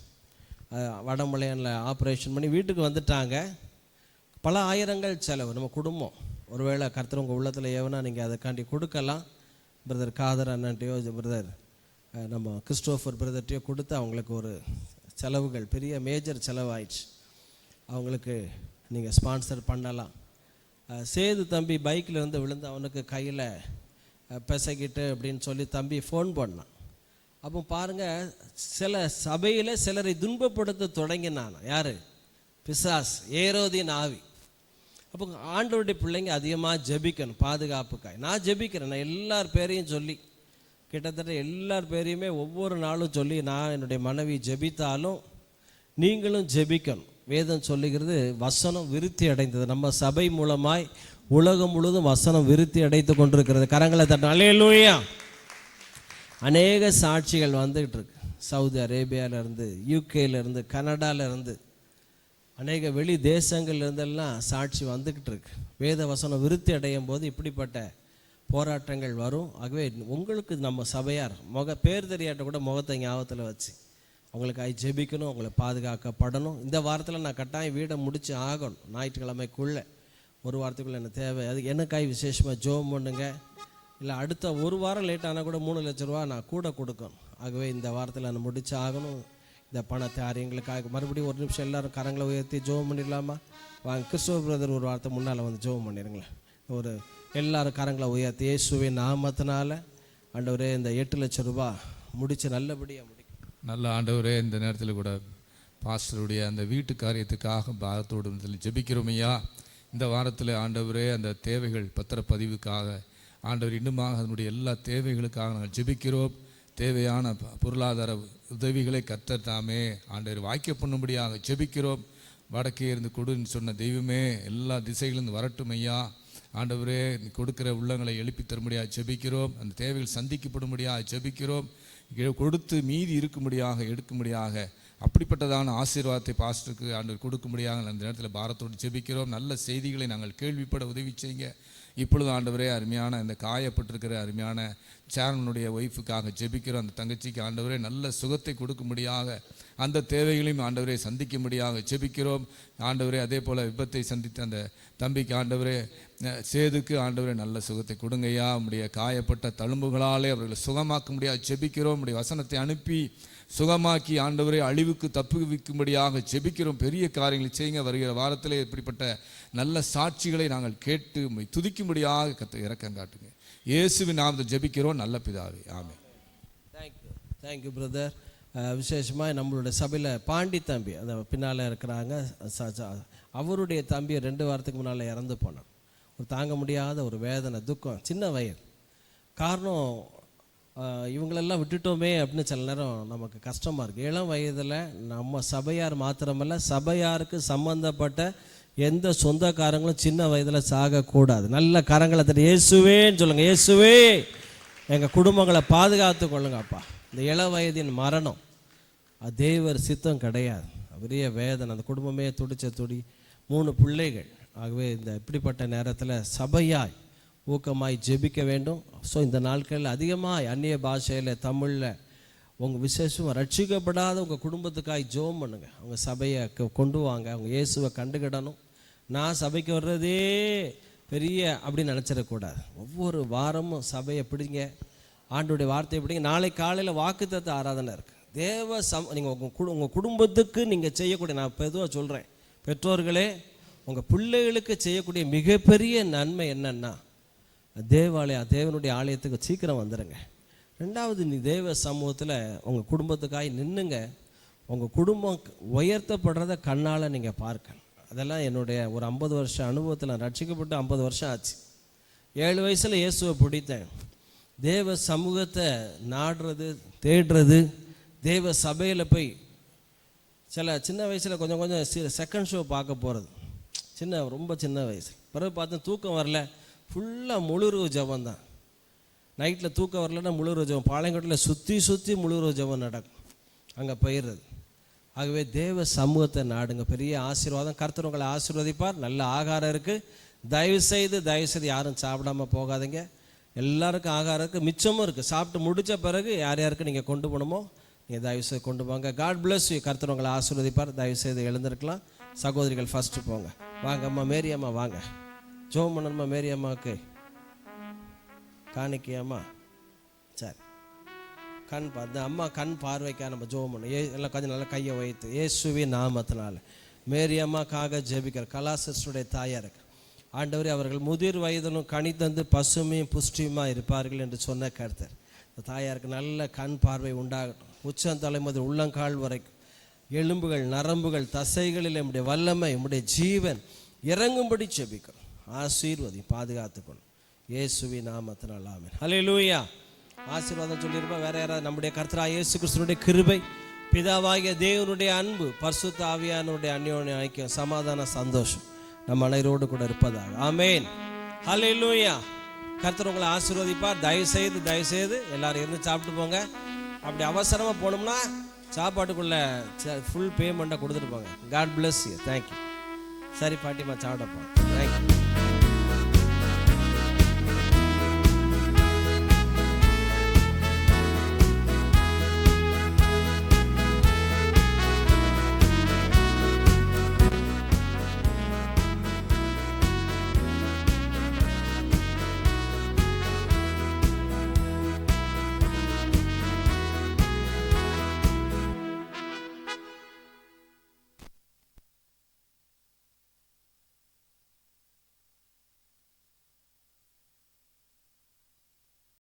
வடமலையானில் ஆப்ரேஷன் பண்ணி வீட்டுக்கு வந்துட்டாங்க. பல ஆயிரங்கள் செலவு. நம்ம குடும்பம் ஒருவேளை கர்த்தர் உங்கள் உள்ளத்தில் ஏவனா நீங்கள் அதுக்காண்டி கொடுக்கலாம். பிரதர் காதர் அண்ணன்ட்டையோ, பிரதர் நம்ம கிறிஸ்டோஃபர் பிரதர்ட்டையோ கொடுத்து அவங்களுக்கு ஒரு செலவுகள், பெரிய மேஜர் செலவாயிடுச்சு. அவங்களுக்கு நீங்கள் ஸ்பான்சர் பண்ணலாம். சேது தம்பி பைக்கில் இருந்து விழுந்து அவனுக்கு கையில் பிசைக்கிட்டு அப்படின்னு சொல்லி தம்பி ஃபோன் பண்ணான். அப்போ பாருங்கள், சில சபையில் சிலரை துன்பப்படுத்த தொடங்கினான். யார்? பிசாஸ், ஏரோதின் ஆவி. அப்போ ஆண்டவருடைய பிள்ளைங்க அதிகமாக ஜெபிக்கணும் பாதுகாப்புக்காய். நான் ஜெபிக்கிறேன், நான் எல்லார் பேரையும் சொல்லி, கிட்டத்தட்ட எல்லார் பேரையுமே ஒவ்வொரு நாளும் சொல்லி, நான் என்னுடைய மனைவி ஜெபித்தாலும் நீங்களும் ஜெபிக்கணும். வேதம் சொல்லுகிறது, வசனம் விருத்தி அடைந்தது. நம்ம சபை மூலமாய் உலகம் முழுவதும் வசனம் விருத்தி அடைத்து கொண்டிருக்கிறது. கரங்களை தட்ட அல்லேலூயா. அநேக சாட்சிகள் வந்துகிட்டு இருக்கு. சவுதி அரேபியாவிலேருந்து, யூகேலேருந்து, கனடாவிலேருந்து, அநேக வெளி தேசங்கள்லேருந்தெல்லாம் சாட்சி வந்துக்கிட்டு இருக்கு. வேத வசனம் விருத்தி அடையும் போது இப்படிப்பட்ட போராட்டங்கள் வரும். ஆகவே உங்களுக்கு நம்ம சபையார் பேர் தெரியாட்ட கூட முகத்தை ஞாபகத்தில் வச்சு அவங்களுக்காக ஜெபிக்கணும், அவங்களை பாதுகாக்கப்படணும். இந்த வாரத்தில் நான் கட்டாயம் வீடை முடித்து ஆகணும். ஞாயிற்றுக்கிழமைக்குள்ளே, ஒரு வாரத்துக்குள்ளே எனக்கு தேவை. அது எனக்காய் விசேஷமாக ஜோம் பண்ணுங்க. இல்லை அடுத்த ஒரு வாரம் லேட் ஆனால் கூட 3 லட்ச ரூபா நான் கூட கொடுக்கணும். ஆகவே இந்த வாரத்தில் நான் முடிச்சு ஆகணும். இந்த பணத்தை எங்களுக்காக மறுபடியும் ஒரு நிமிஷம் எல்லோரும் கரங்களை உயர்த்தி ஜோம் பண்ணிடலாமா? வாங்க, கிறிஸ்துவ பிரதர் ஒரு வாரத்தை முன்னால் வந்து ஜோம் பண்ணிடுங்களேன். ஒரு எல்லாரும் கரங்களை உயர்த்தி, இயேசுவின் நாமத்தினால ஆண்டவரே இந்த 8 லட்ச ரூபா முடித்து நல்லபடியாக முடிக்கும். நல்ல ஆண்டவரே, இந்த நேரத்தில் கூட பாஸ்டருடைய அந்த வீட்டு காரியத்துக்காக பாரத்தோடு ஜெபிக்கிறோம் ஐயா. இந்த வாரத்தில் ஆண்டவரே, அந்த தேவைகள் பத்திரப்பதிவுக்காக ஆண்டவர் இன்னுமாக அதனுடைய எல்லா தேவைகளுக்காக நாங்கள் ஜெபிக்கிறோம். தேவையான பொருளாதார உதவிகளை கர்த்தர் தாமே ஆண்டவர் வாய்க்க பண்ணும்படியாக ஜெபிக்கிறோம். வடக்கே இருந்து கொடுன்னு சொன்ன தெய்வமே, எல்லா திசைகளிலிருந்து வரட்டும் ஐயா. ஆண்டவரே, கொடுக்கிற உள்ளங்களை எழுப்பி தரும்படியாக ஜெபிக்கிறோம். அந்த தேவைகள் சந்திக்கப்படும்படியாக ஜெபிக்கிறோம். கொடுத்து மீதி இருக்கும்படியாக எடுக்கும்படியாக அப்படிப்பட்டதான ஆசீர்வாதத்தை பாஸ்டருக்கு ஆண்டவர் கொடுக்கும்படியாக அந்த நேரத்தில் பாரத்தோடு ஜெபிக்கிறோம். நல்ல செய்திகளை நாங்கள் கேள்விப்பட உதவி செய்யுங்க. இப்பொழுது ஆண்டவரே, அருமையான இந்த காயப்பட்டிருக்கிற அருமையான சேர்மனுடைய ஒய்ஃபுக்காக ஜெபிக்கிறோம். அந்த தங்கச்சிக்கு ஆண்டவரே நல்ல சுகத்தை கொடுக்கும்படியாக, அந்த தேவைகளையும் ஆண்டவரே சந்திக்கும்படியாக ஜெபிக்கிறோம். ஆண்டவரே, அதே போல் விபத்தை சந்தித்த அந்த தம்பிக்கு ஆண்டவரே, சேதுக்கு ஆண்டவரே நல்ல சுகத்தை கொடுங்கய்யா. உம்முடைய காயப்பட்ட தழும்புகளாலே அவர்களை சுகமாக்கும்படியாக ஜெபிக்கிறோம். உம்முடைய வசனத்தை அனுப்பி சுகமாக்கி ஆண்டவரே அழிவுக்கு தப்புவிக்கும்படியாக ஜெபிக்கிறோம். பெரிய காரியங்களை செய்யுங்க. வருகிற வாரத்திலே இப்படிப்பட்ட நல்ல சாட்சிகளை நாங்கள் கேட்டு துதிக்கும்படியாக கர்த்தர் இரக்கம் காட்டுங்க. இயேசுவின் நாமத்தில் ஜெபிக்கிறோம் நல்ல பிதாவே, ஆமென். Thank you brother. விசேஷமாக நம்மளுடைய சபையில் பாண்டி தம்பி அந்த பின்னால் இருக்கிறாங்க. அவருடைய தம்பி 2 வாரத்துக்கு முன்னால் இறந்து போனான். ஒரு தாங்க முடியாத ஒரு வேதனை, துக்கம், சின்ன வயது. காரணம், இவங்களெல்லாம் விட்டுட்டோமே அப்படின்னு சில நேரம் நமக்கு கஷ்டமாக இருக்குது. இளம் வயதில் நம்ம சபையார் மாத்திரமல்ல, சபையாருக்கு சம்பந்தப்பட்ட எந்த சொந்தக்காரங்களும் சின்ன வயதில் சாகக்கூடாது. நல்ல கரங்களை தட்டி இயேசுவேன்னு சொல்லுங்கள். இயேசுவே, எங்கள் குடும்பங்களை பாதுகாத்து கொள்ளுங்கப்பா. இந்த இள வயதின் மரணம் அது தேவர் சித்தம் கிடையாது. பெரிய வேதனை, அந்த குடும்பமே துடிச்ச துடி, 3 பிள்ளைகள். ஆகவே இந்த இப்படிப்பட்ட நேரத்தில் சபையாய் ஊக்கமாய் ஜெபிக்க வேண்டும். ஸோ இந்த நாட்களில் அதிகமாக அந்நிய பாஷையில் தமிழில் உங்கள் விசேஷமாக ரட்சிக்கப்படாத உங்கள் குடும்பத்துக்காய் ஜெபம் பண்ணுங்கள். அவங்க சபையை கொண்டு வாங்க, அவங்க இயேசுவை கண்டுக்கிடணும். நான் சபைக்கு வர்றதே பெரிய அப்படின்னு நினச்சிடக்கூடாது. ஒவ்வொரு வாரமும் சபையை பிடிங்க, ஆண்டோடைய வார்த்தையை பிடிங்க. நாளை காலையில் வாக்குத்தத்த ஆராதனை இருக்குது. நீங்கள் உங்கள் குடும்பத்துக்கு நீங்கள் செய்யக்கூடிய, நான் பொதுவாக சொல்கிறேன், பெற்றோர்களே உங்கள் பிள்ளைகளுக்கு செய்யக்கூடிய மிகப்பெரிய நன்மை என்னன்னா, தேவனுடைய ஆலயத்துக்கு சீக்கிரம் வந்துடுங்க. 2வது, நீ தேவ சமூகத்தில் உங்கள் குடும்பத்துக்காக நின்றுங்க. உங்கள் குடும்பம் உயர்த்தப்படுறத கண்ணால் நீங்கள் பார்க்கணும். அதெல்லாம் என்னுடைய ஒரு 50 வருஷம் அனுபவத்தில், நான் ரட்சிக்கப்பட்டு 50 வருஷம் ஆச்சு. 7 வயசில் இயேசுவை பிடித்தேன். தேவ சமூகத்தை நாடுறது, தேடுறது, தேவ சபையில் போய் சின்ன வயசில் கொஞ்சம் செகண்ட் ஷோ பார்க்க போகிறது, ரொம்ப சின்ன வயசு. பிறகு பார்த்தா தூக்கம் வரல, ஃபுல்லாக முழுருவு ஜபம் தான். நைட்டில் தூக்கம் வரலன்னா முழுருவு ஜபம். பாளையங்கோட்டில் சுற்றி முழுருவு ஜபம் நடக்கும், அங்கே போயிடுறது. ஆகவே தேவ சமூகத்தை நாடுங்க, பெரிய ஆசீர்வாதம். கர்த்தர் உங்களை ஆசீர்வதிப்பார். நல்ல ஆகாரம் இருக்குது. தயவுசெய்து யாரும் சாப்பிடாமல் போகாதீங்க. எல்லாருக்கும் ஆகாரம் இருக்குது, மிச்சமும் இருக்குது. சாப்பிட்டு முடித்த பிறகு யார் யாருக்கு நீங்கள் கொண்டு போகணுமோ நீங்கள் தயவுசெய்து கொண்டு போங்க. God bless you. கர்த்தர் உங்களை ஆசீர்வதிப்பார். தயவுசெய்து எழுந்திருக்கலாம். சகோதரிகள் ஃபஸ்ட்டு போங்க. வாங்க அம்மா, மேரி அம்மா வாங்க. ஜெபம் பண்ணணுமா மேரி அம்மாவுக்கு? காணிக்கையம்மா, சரி. அம்மா கண் பார்வைக்காக நம்ம ஜெபம் பண்ணணும். எல்லாம் கொஞ்சம் நல்லா கையை வைத்து இயேசுவின் நாமத்தினால மேரி அம்மாக்காக ஜெபிக்கிற கலாசிஸ்டுடைய தாயாருக்கு, ஆண்டவரே அவர்கள் முதிர் வயதிலும் கனி தந்து பசுமையும் புஷ்டியுமாக இருப்பார்கள் என்று சொன்ன கர்த்தர், இந்த தாயாருக்கு நல்ல கண் பார்வை உண்டாகட்டும். உச்சந்தலை முதல் உள்ளங்கால் வரைக்கும் எலும்புகள், நரம்புகள், தசைகளில் நம்முடைய வல்லமை, நம்முடைய ஜீவன் இறங்கும்படி ஜெபிக்கிறோம். ஆசீர்வதி, பாதுகாத்துக்கணும் இயேசுவின் நாமத்தினால். ஆமென். ஹல்லேலூயா. ஆசீர்வாதம் சொல்லியிருப்பா. வேற யாராவது? நம்முடைய கர்த்தராகிய இயேசு கிறிஸ்துவினுடைய கிருபை, பிதாவாகிய தேவனுடைய அன்பு, பரிசுத்த ஆவியானவருடைய அந்யோன்ய ஐக்கியம், சமாதான, சந்தோஷம் நம்ம அனைவரோடு கூட இருப்பதாக. ஆமென். ஹல்லேலூயா. கர்த்தர் உங்களை ஆசீர்வதிப்பார். தயவுசெய்து எல்லாரும் இருந்து சாப்பிட்டு போங்க. அப்படி அவசரமாக போனோம்னா சாப்பாட்டுக்குள்ள ஃபுல் பேமெண்ட்டை கொடுத்துட்டு போங்க. God bless you. தேங்க்யூ. சரி பாட்டிமா, சாப்பிடப்போம்.